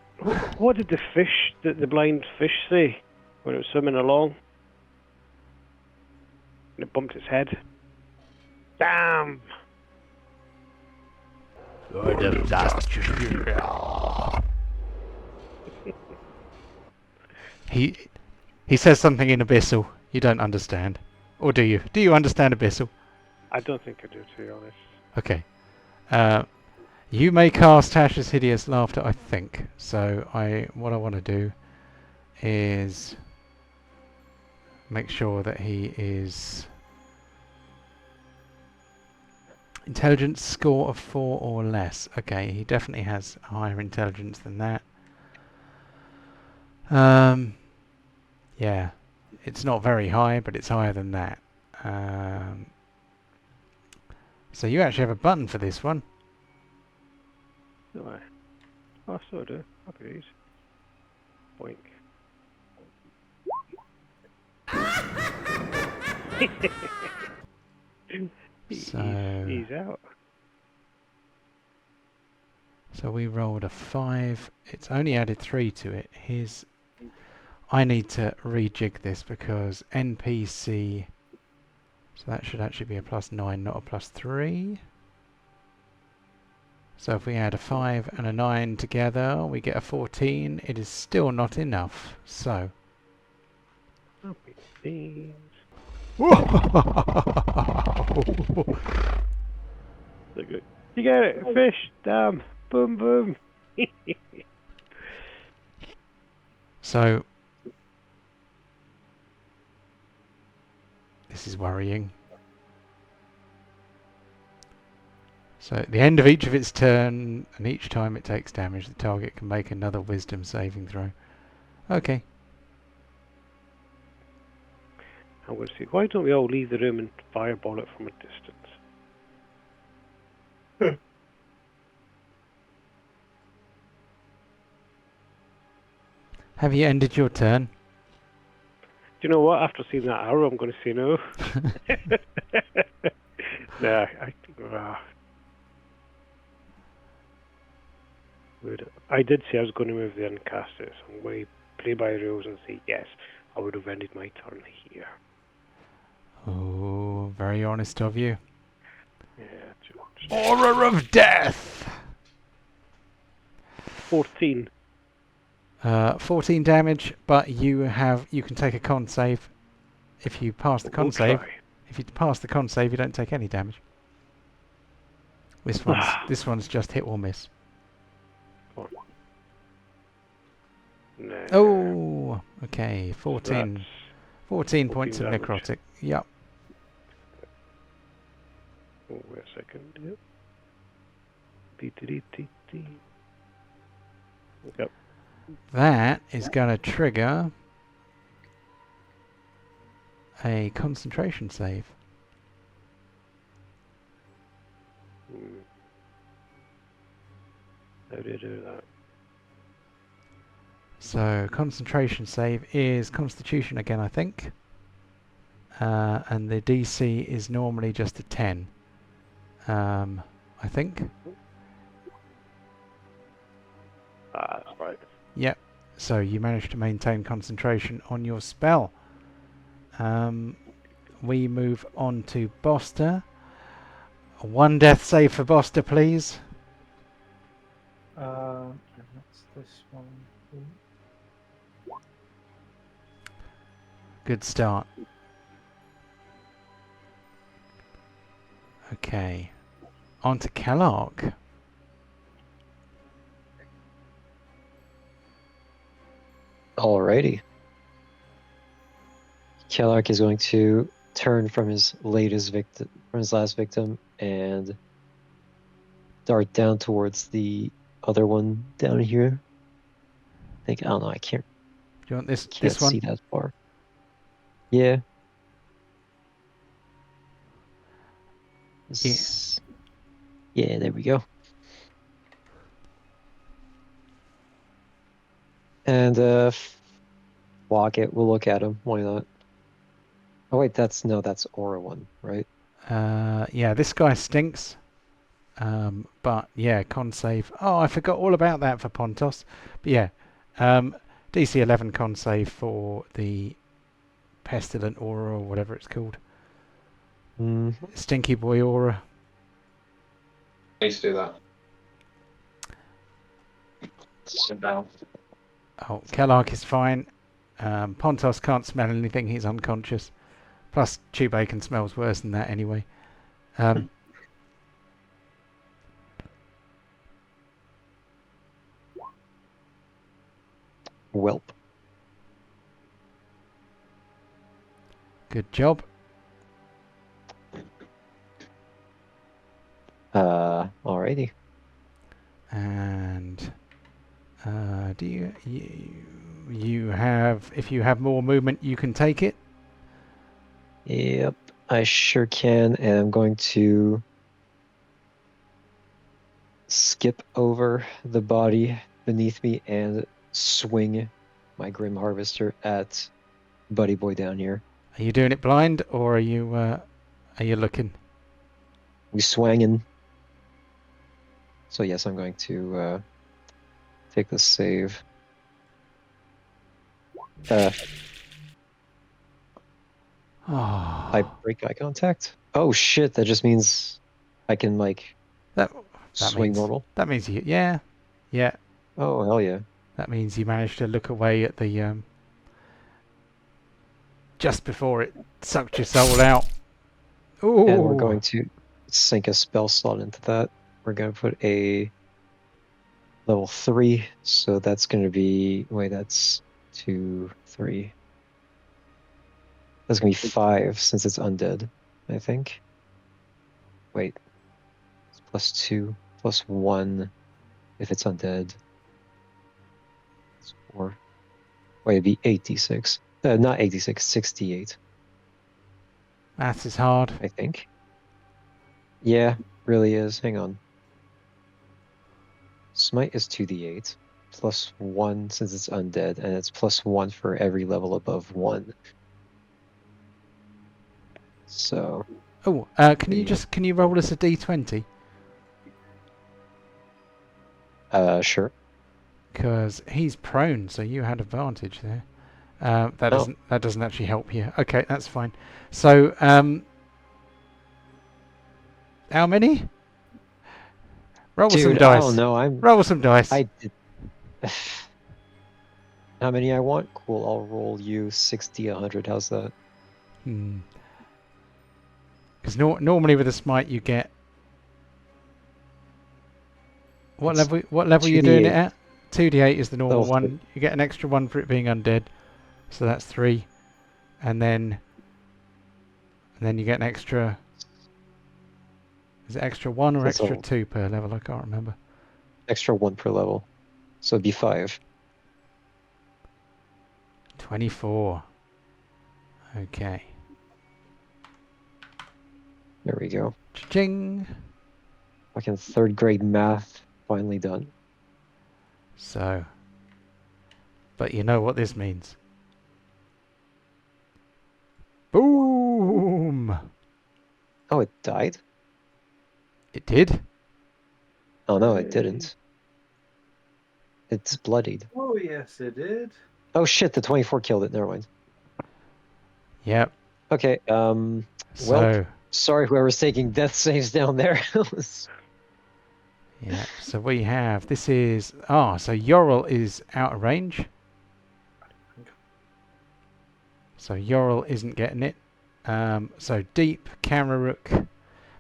What did the fish, the blind fish, say when it was swimming along? And it bumped its head. Damn! He says something in Abyssal. You don't understand. Or do you? Do you understand Abyssal? I don't think I do, to be honest. Okay. You may cast Tasha's Hideous Laughter, I think. So what I want to do is make sure that he is intelligence score of 4 or less. Okay, he definitely has higher intelligence than that. Yeah, it's not very high, but it's higher than that. So you actually have a button for this one. Do I? Oh, so I do. Happy days. Boink. He's out. So we rolled a 5. It's only added 3 to it. I need to rejig this because NPC. So that should actually be a +9, not a +3. So if we add a 5 and a 9 together, we get a 14. It is still not enough. So. Happy days. You get it, fish, damn, boom, boom. So, this is worrying. So at the end of each of its turn, and each time it takes damage, the target can make another wisdom saving throw. Okay. I'm going to say, why don't we all leave the room and fireball it from a distance? Have you ended your turn? Do you know what? After seeing that arrow, I'm going to say no. Nah, I did say I was going to move the uncasters. I'm going to play by rules and say yes. I would have ended my turn here. Oh, very honest of you. Yeah, just Aura of Death! 14. 14 damage, but you can take a con save. If you pass the con We'll save, try. if you pass the con save, you don't take any damage. This one's just hit or miss. Nah. Oh, okay. 14 That's 14 points of 14 damage. necrotic. Yep. Oh, wait a second. Yep. Dee-dee-dee-dee-dee. Yep. That is going to trigger a concentration save. How do you do that? So concentration save is Constitution again, I think. And the DC is normally just a 10. I think. Ah, that's right. Yep. So you managed to maintain concentration on your spell. We move on to Boster. 1 death save for Boster, please. And that's this one. Good start. Okay. On to Kellark. Alrighty. Kellark is going to turn from his last victim, and dart down towards the other one down here. I don't know. I can't Do you want this see one? that far. Yeah. Yeah, there we go. And walk it. We'll look at him. Why not? Oh wait, that's Aura one, right? Yeah, this guy stinks. But yeah, con save. Oh, I forgot all about that for Pontos. But yeah, DC 11 con save for the pestilent aura or whatever it's called. Stinky boy aura. Please do that. Sit down. Oh, Kellark is fine. Pontos can't smell anything. He's unconscious. Plus, Chew Bacon smells worse than that anyway. Welp. Good job. Alrighty. And do you have, if you have more movement, you can take it? Yep, I sure can, and I'm going to skip over the body beneath me and swing my Grim Harvester at Buddy Boy down here. Are you doing it blind, or are you looking? We swangin'. So yes, I'm going to take the save. I break eye contact. Oh shit! That just means I can that swing means, normal. That means you, yeah. Oh hell yeah! That means you managed to look away at the just before it sucked your soul out. Ooh. And we're going to sink a spell slot into that. We're going to put a level 3, so that's going to be that's 2, 3. That's going to be 5 since it's undead, I think. Wait, it's +2, +1 if it's undead. It's 4. Wait, it'd be 8d6. Not 8d6, 68. Maths is hard. I think. Yeah, really is. Hang on. Smite is 2d8 plus 1 since it's undead, and it's plus 1 for every level above 1. So Oh, can you roll us a d20? Sure. Because he's prone, so you had advantage there. That Oh. doesn't actually help you. Okay, that's fine. So, how many? Roll some Dude, dice. I don't know. Roll some dice. I did. How many I want? Cool. I'll roll you 60, 100. How's that? Because normally with a smite you get what It's level? What level are you doing it 2d8. at? 2d8 is the normal Level one. You get an extra one for it being undead, so that's 3, and then you get an extra. Is it extra 1 or That's extra all. 2 per level? I can't remember. Extra 1 per level. So it'd be 5. 24. Okay. There we go. Cha-ching. Fucking 3rd grade math finally done. So, but you know what this means. Boom! Oh, it died? It did? Oh no, it didn't. It's bloodied. Oh yes, it did. Oh shit, the 24 killed it. Never mind. Yep. Okay, So, well, sorry whoever's taking death saves down there. yeah. So we have, this is, so Yorl is out of range. So Yorl isn't getting it. So Deep, Kamaruk,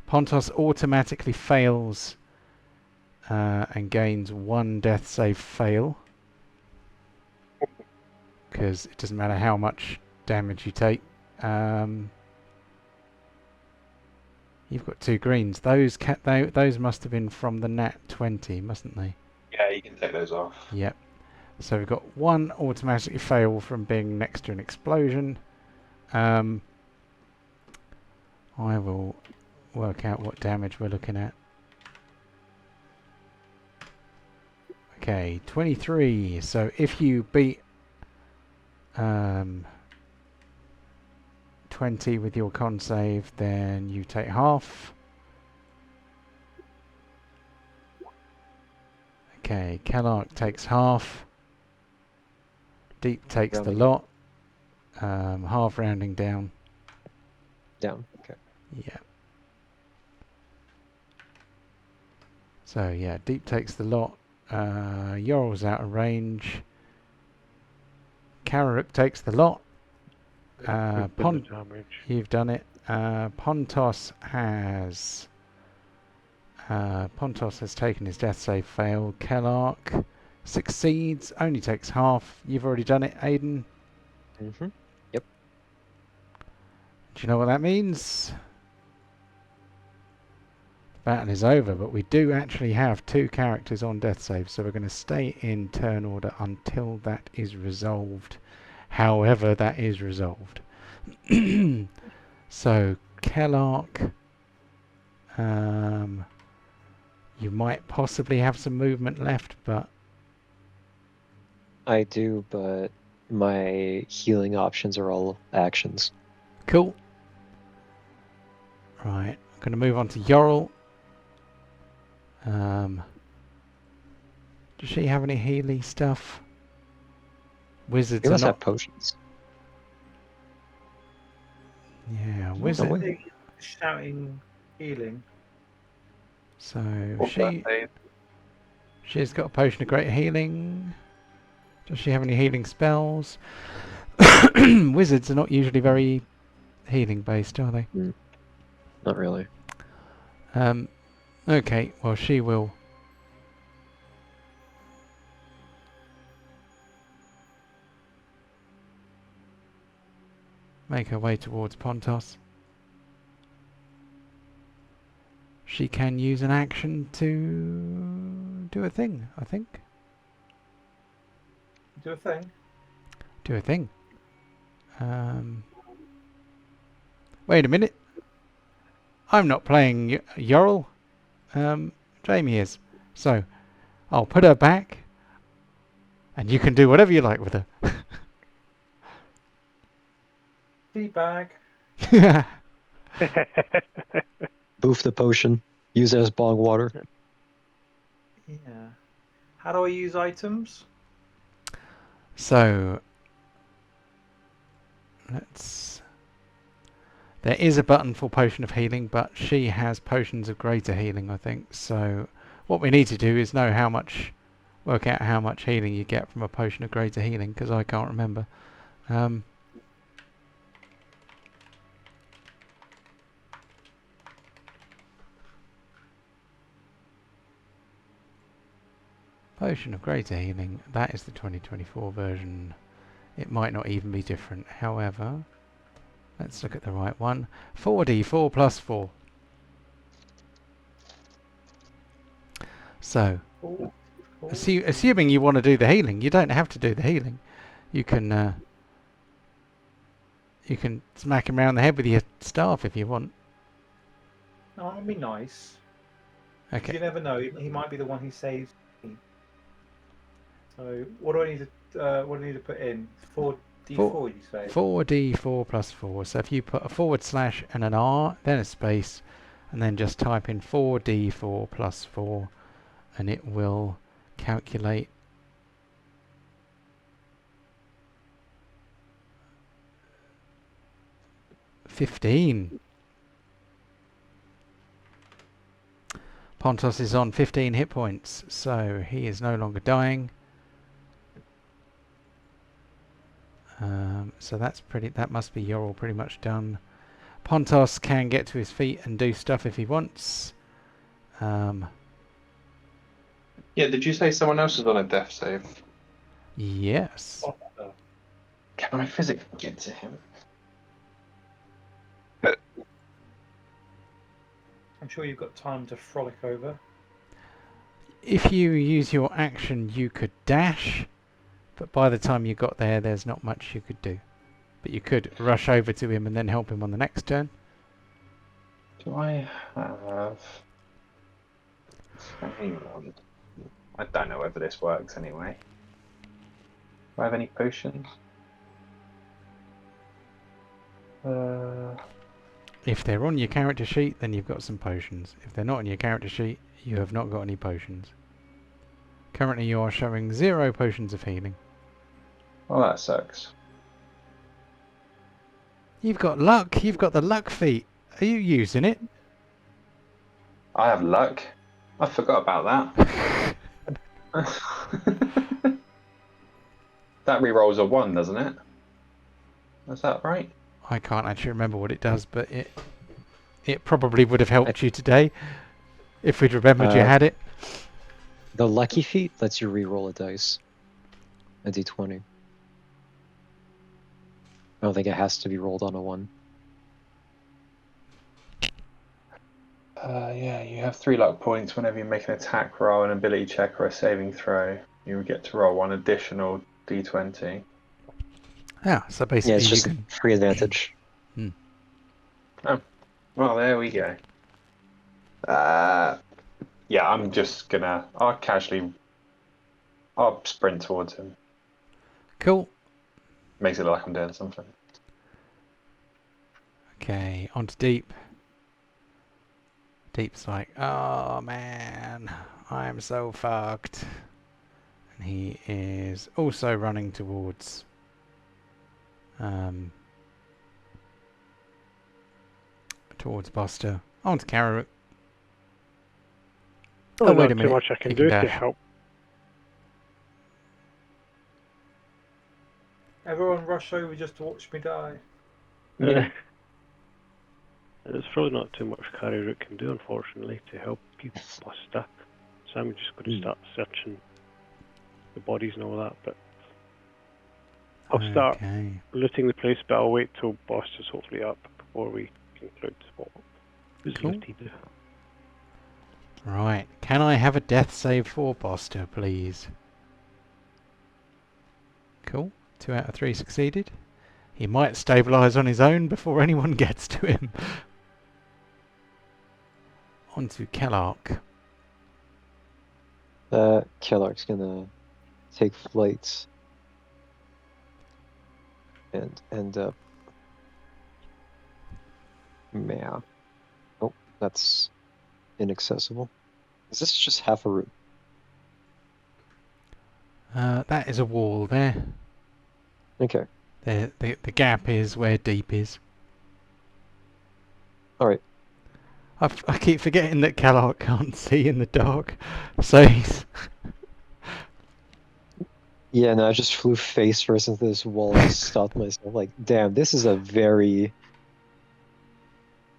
Pontos automatically fails and gains 1 death save fail. Because it doesn't matter how much damage you take. You've got 2 greens. Those must have been from the nat 20, mustn't they? Yeah, you can take those off. Yep. So we've got 1 automatically fail from being next to an explosion. I will work out what damage we're looking at. Okay, 23. So if you beat 20 with your con save, then you take half. Okay, Kellark takes half. Deep takes the Rounding lot. Half rounding down. Down. Okay. Yeah. So yeah, Deep takes the lot. Yorl's out of range. Kararuk takes the lot. We've done the damage. You've done it. Pontos has taken his death save fail. Kellark succeeds, only takes half. You've already done it, Aiden. Mm-hmm. Yep. Do you know what that means? The battle is over, but we do actually have 2 characters on death save, so we're going to stay in turn order until that is resolved. However that is resolved. So, Kellark, you might possibly have some movement left, but... I do, but my healing options are all actions. Cool. Right, I'm going to move on to Yorl. Does she have any healing stuff? Wizards You are must not... have potions. Yeah, What's wizard. the thing? Shouting healing. So What's that, Dave? she's got a potion of great healing. Does she have any healing spells? Wizards are not usually very healing based, are they? Not really. Okay, well she will. Make her way towards Pontos. She can use an action to do a thing, I think. Do a thing. Do a thing. Wait a minute. I'm not playing Yorl. Jamie is. So, I'll put her back, and you can do whatever you like with her. Teabag. Boof the potion. Use it as bong water. Yeah. How do I use items? So, there is a button for Potion of Healing, but she has Potions of Greater Healing, I think. So, what we need to do is work out how much healing you get from a Potion of Greater Healing, because I can't remember. Potion of Greater Healing, that is the 2024 version. It might not even be different. However, let's look at the right one. 4d4 plus 4. So, assuming you want to do the healing, you don't have to do the healing. You can smack him around the head with your staff if you want. No, that'd be nice. Okay. You never know. He might be the one who saves me. So what do I need to put in? 4d4, you say? 4d4 plus 4. So if you put a / and an R, then a space, and then just type in 4d4 plus 4, and it will calculate 15. Pontos is on 15 hit points, so he is no longer dying. So that must be Yorl pretty much done. Pontos can get to his feet and do stuff if he wants. Yeah, did you say someone else is on a death save? Yes. Can I physically get to him? I'm sure you've got time to frolic over. If you use your action, you could dash, but by the time you got there, there's not much you could do. But you could rush over to him and then help him on the next turn. Do I have... Hang on. I don't know whether this works anyway. Do I have any potions? If they're on your character sheet, then you've got some potions. If they're not on your character sheet, you have not got any potions. Currently you are showing 0 potions of healing. Well, that sucks. You've got luck. You've got the luck feat. Are you using it? I have luck. I forgot about that. That rerolls a 1, doesn't it? Is that right? I can't actually remember what it does, but it probably would have helped you today if we'd remembered you had it. The lucky feat lets you re-roll a dice. A d20. I don't think it has to be rolled on a 1. Yeah, you have 3 luck points whenever you make an attack roll, an ability check, or a saving throw. You get to roll 1 additional d20. Yeah, so basically Yeah, it's you just can... free advantage. Oh, well, there we go. Yeah, I'm just gonna... I'll sprint towards him. Cool. Makes it look like I'm doing something. Okay, on to Deep. Deep's like, oh man, I'm so fucked. And he is also running towards Buster. On to Carrot. Oh, wait a not minute. too much I can He do can to dash. help. Everyone rush over just to watch me die. Yeah. There's probably not too much Carrot can do, unfortunately, to help people Buster. So I'm just going to start searching the bodies and all that, but I'll start Okay. looting the place, but I'll wait till Buster's hopefully up before we conclude what was Cool. looted. Right. Can I have a death save for Buster, please? Cool. 2 out of 3 succeeded. He might stabilise on his own before anyone gets to him. On to Kellark. Kellark's gonna take flight and end up. Meow. Oh, that's inaccessible. Is this just half a room? That is a wall there. Okay. The gap is where deep is. Alright. I keep forgetting that Kellark can't see in the dark. So he's... Yeah, no, I just flew face first into this wall and just stopped myself. Like, damn, this is a very,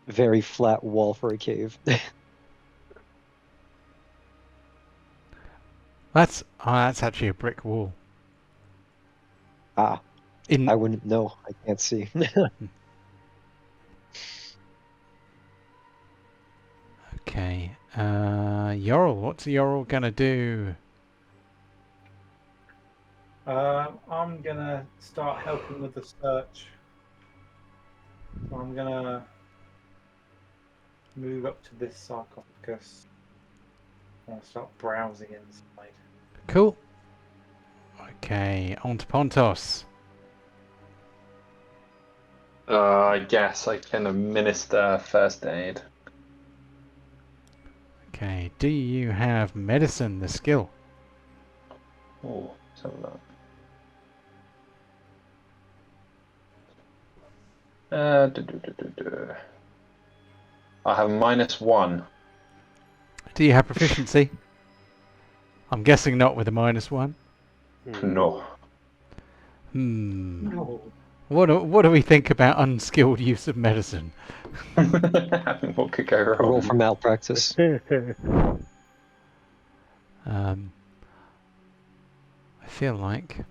very flat wall for a cave. That's actually a brick wall. Ah, In I wouldn't know. I can't see. Okay. Yorl, what's Yorl gonna do? I'm gonna start helping with the search. So I'm gonna move up to this sarcophagus. And start browsing inside. Cool. Okay, on to Pontos. I guess I can administer first aid. Okay, do you have medicine, the skill? Oh, let's have a look. I have -1. Do you have proficiency? I'm guessing not with a -1. No. No. What do we think about unskilled use of medicine? What could go A roll wrong? for malpractice. I feel like...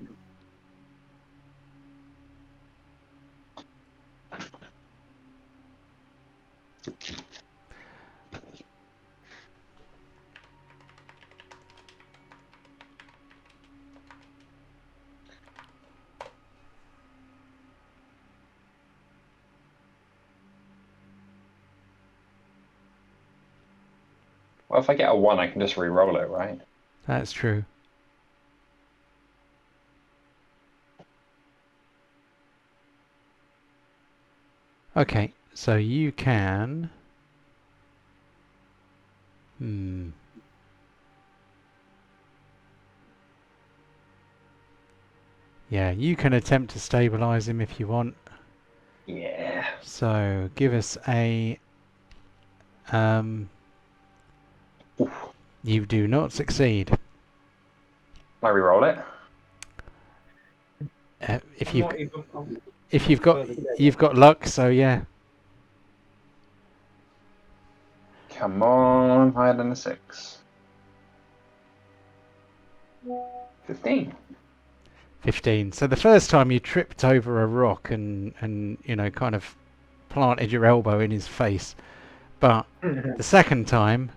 Well, if I get a 1, I can just re-roll it, right? That's true. Okay, so you can... Yeah, you can attempt to stabilize him if you want. Yeah. So, give us a... You do not succeed. I re-roll it. If I'm you not even, if you've further got luck, so yeah. Come on, higher than a 6. 15. 15. So the first time you tripped over a rock and you know, kind of planted your elbow in his face, but the second time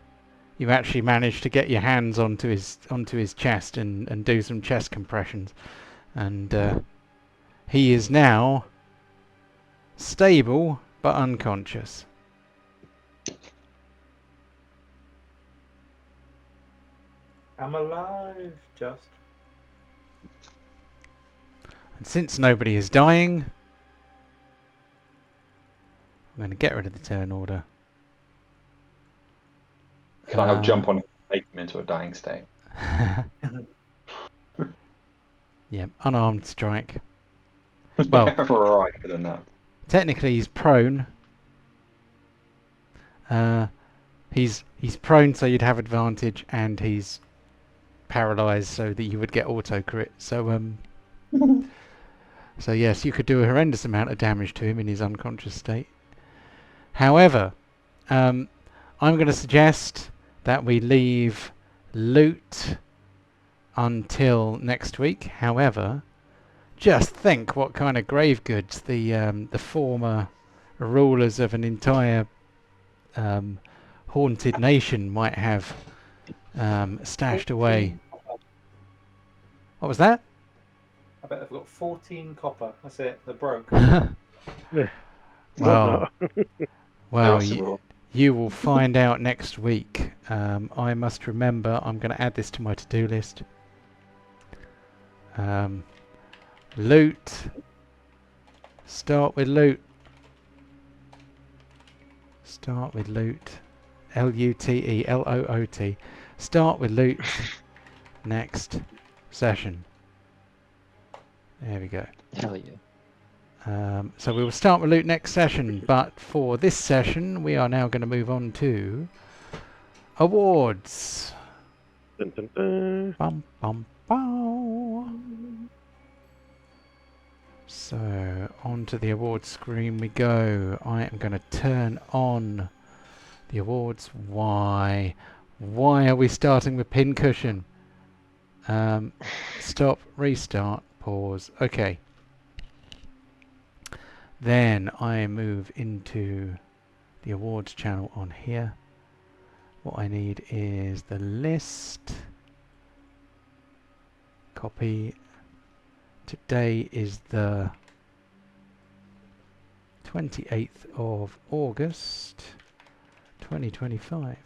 you actually managed to get your hands onto his chest and do some chest compressions, and he is now stable but unconscious. I'm alive, just. And since nobody is dying, I'm going to get rid of the turn order. Can I have jump on him and take him into a dying state? Yeah, unarmed strike. Well, right, than that. technically he's prone. He's prone, so you'd have advantage, and he's paralyzed, so that you would get auto crit. So so yes, you could do a horrendous amount of damage to him in his unconscious state. However, I'm going to suggest that we leave loot until next week. However, just think what kind of grave goods the former rulers of an entire haunted nation might have stashed away. What was that? I bet I've got 14 copper. That's it. They're broke. Well, well, Possible. you will find out next week. I must remember, I'm going to add this to my to-do list. Loot. Start with loot. Start with loot. Lute, Loot. Start with loot. Next session. There we go. Hell yeah. So we will start with loot next session, but for this session we are now going to move on to awards. Dun, dun, dun. Bum, bum, bow. So onto the awards screen we go. I am going to turn on the awards. Why are we starting with pincushion? Stop, restart, pause. Okay. Then I move into the awards channel on here. What I need is the list. Copy. Today is the 28th of August 2025.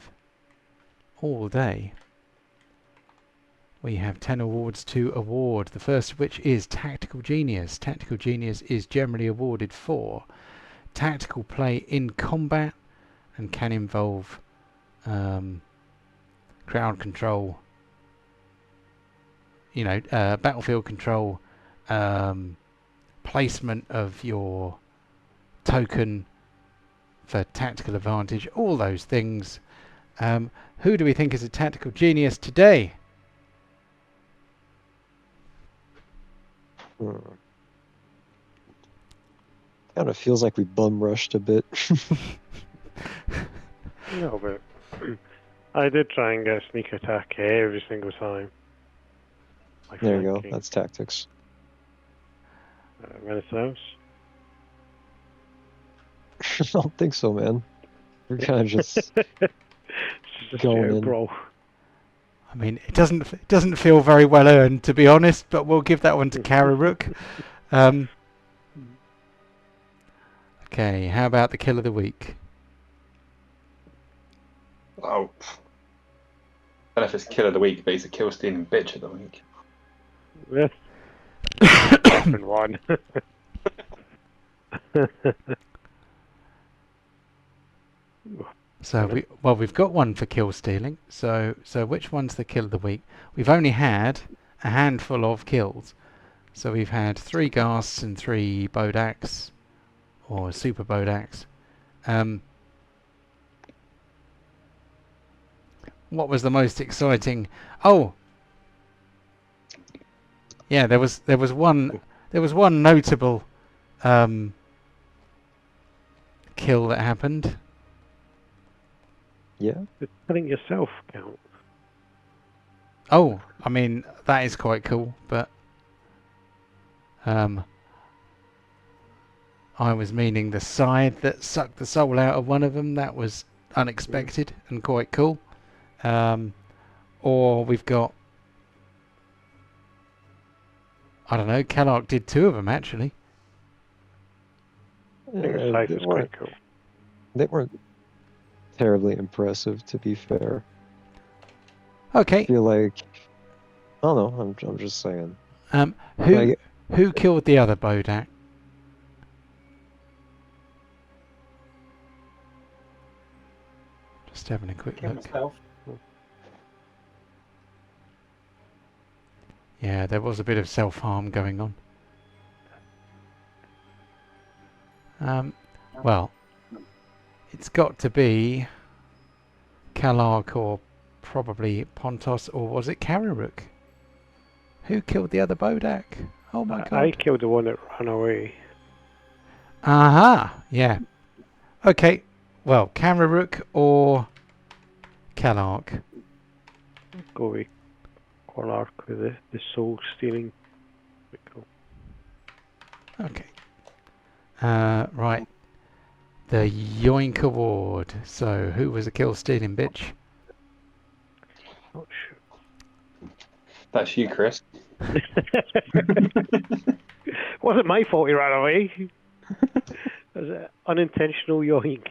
All day. We have 10 awards to award. The first of which is Tactical Genius. Tactical Genius is generally awarded for tactical play in combat and can involve crowd control, battlefield control, placement of your token for tactical advantage, all those things. Who do we think is a tactical genius today? Kind of feels like we bum rushed a bit. No, but I did try and get a sneak attack every single time. Like There you go. flanking. That's tactics. Renaissance. I don't think so, man. We're kind of just It's just Going a in. brawl. I mean, it doesn't feel very well earned, to be honest, but we'll give that one to Kararook. Okay, how about the kill of the week? Oh. I don't know if it's kill of the week, but he's a kill stealing bitch of the week. Yes. Second one. So we've got one for kill stealing. So which one's the kill of the week? We've only had a handful of kills. So we've had 3 ghasts and 3 bodaks, or super bodaks. What was the most exciting? Oh, yeah, there was one notable kill that happened. yeah. Did killing yourself count? Oh, I mean, that is quite cool, but I was meaning the side that sucked the soul out of one of them. That was unexpected and quite cool. Or we've got, I don't know, Kellark did 2 of them actually. I think Uh, Scythe they, is weren't, quite cool. they weren't terribly impressive, to be fair. I Okay, feel like I don't know. I'm just saying. who Like, who killed the other bodak? Just having a quick Kill look. myself. Yeah, there was a bit of self-harm going on. Well, it's got to be Kellark or probably Pontos, or was it Kararook? Who killed the other bodak? Oh my I god. killed the one that ran away. Aha, yeah. Okay, well, Kararook or Kellark? Go with Quarlark with the soul stealing. Cool. Okay. Right. The Yoink Award. So, who was a kill stealing bitch? Not sure. That's you, Chris. Wasn't my fault he ran away. It was an unintentional yoink.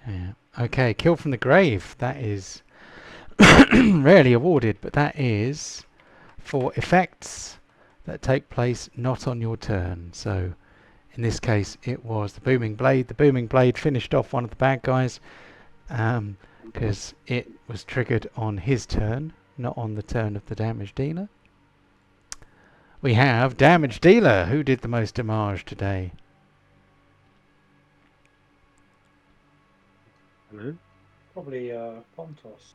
Yeah. Okay, kill from the grave. That is rarely awarded, but that is for effects that take place not on your turn. So in this case, it was the booming blade. The booming blade finished off one of the bad guys because it was triggered on his turn, not on the turn of the damage dealer. We have damage dealer. Who did the most damage today? Probably Pontos.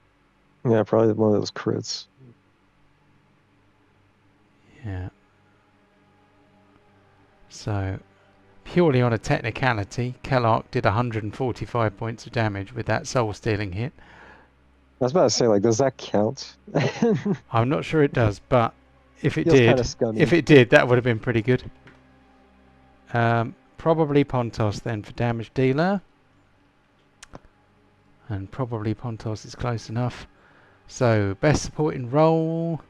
Yeah, probably one of those crits. Yeah. So, purely on a technicality, Kellark did 145 points of damage with that soul-stealing hit. I was about to say, like, does that count? I'm not sure it does, but if it Feels did, kinda scummy. that would have been pretty good. Probably Pontos then for damage dealer. And probably Pontos is close enough. So, best supporting role.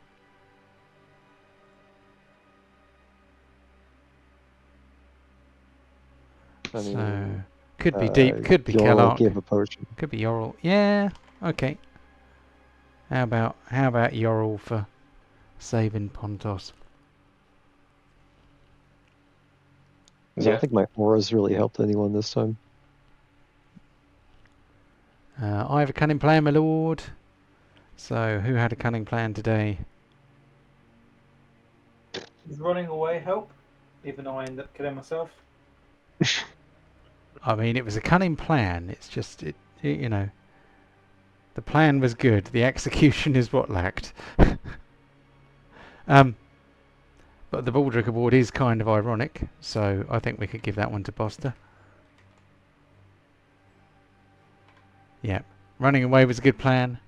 I mean, So, could be deep, could be Yoral Kellark, gave a potion. could be Yoral. Yeah, okay. How about Yoral for saving Pontos? 'Cause I don't think my auras really helped anyone this time. I have a cunning plan, my lord. So, who had a cunning plan today? Does running away help? Even though I end up killing myself? I mean, it was a cunning plan. It's just, you know, the plan was good. The execution is what lacked. But the Baldric Award is kind of ironic, so I think we could give that one to Boster. Yeah, running away was a good plan.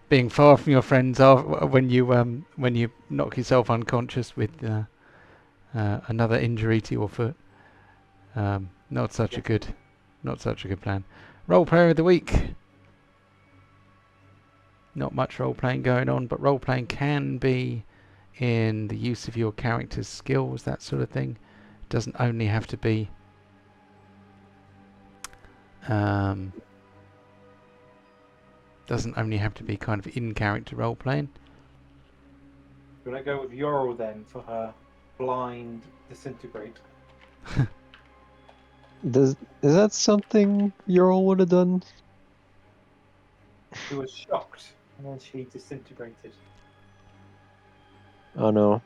Being far from your friends when you knock yourself unconscious with another injury to your foot. Not such a good plan. Role player of the week. Not much role playing going on, but role playing can be in the use of your character's skills, that sort of thing. It doesn't only have to be kind of in character role playing. I'm gonna go with Yoral then for her blind disintegrate. Is that something Yoral would have done? She was shocked and then she disintegrated. Oh no.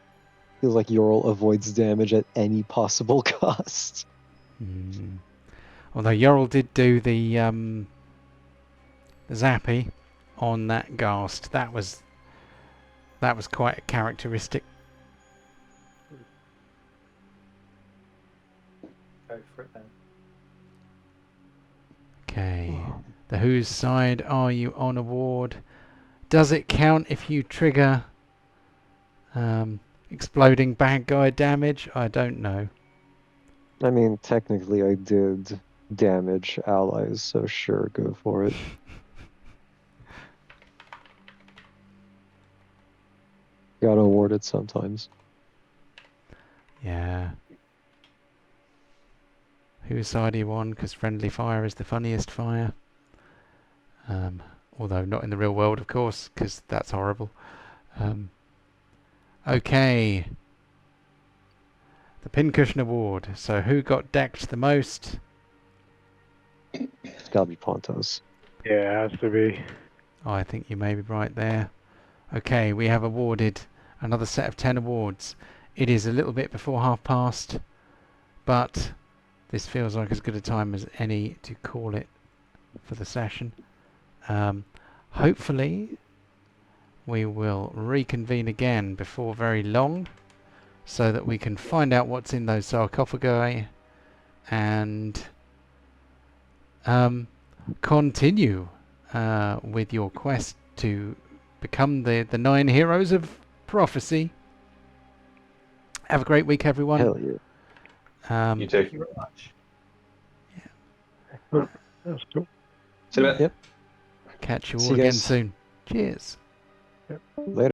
Feels like Yoral avoids damage at any possible cost. Although Yoral did do the zappy on that ghast, that was quite characteristic. Go for it then. Okay. The whose side are you on award? Does it count if you trigger exploding bad guy damage? I don't know. I mean, technically I did damage allies, so sure, go for it. Gotta award it sometimes. Yeah. Whose side are you on? Because friendly fire is the funniest fire. Although not in the real world, of course, because that's horrible. Okay. The Pincushion Award. So who got decked the most? It's gotta be Pontos. Yeah, it has to be. I think you may be right there. Okay, we have awarded another set of 10 awards. It is a little bit before past, but this feels like as good a time as any to call it for the session. Hopefully we will reconvene again before very long so that we can find out what's in those sarcophagi and continue with your quest to become the 9 heroes of prophecy. Have a great week, everyone. Hell yeah. You too. Thank you very much. That's cool. See you later. Yep. Catch you See all you again guys. soon. Cheers. Later.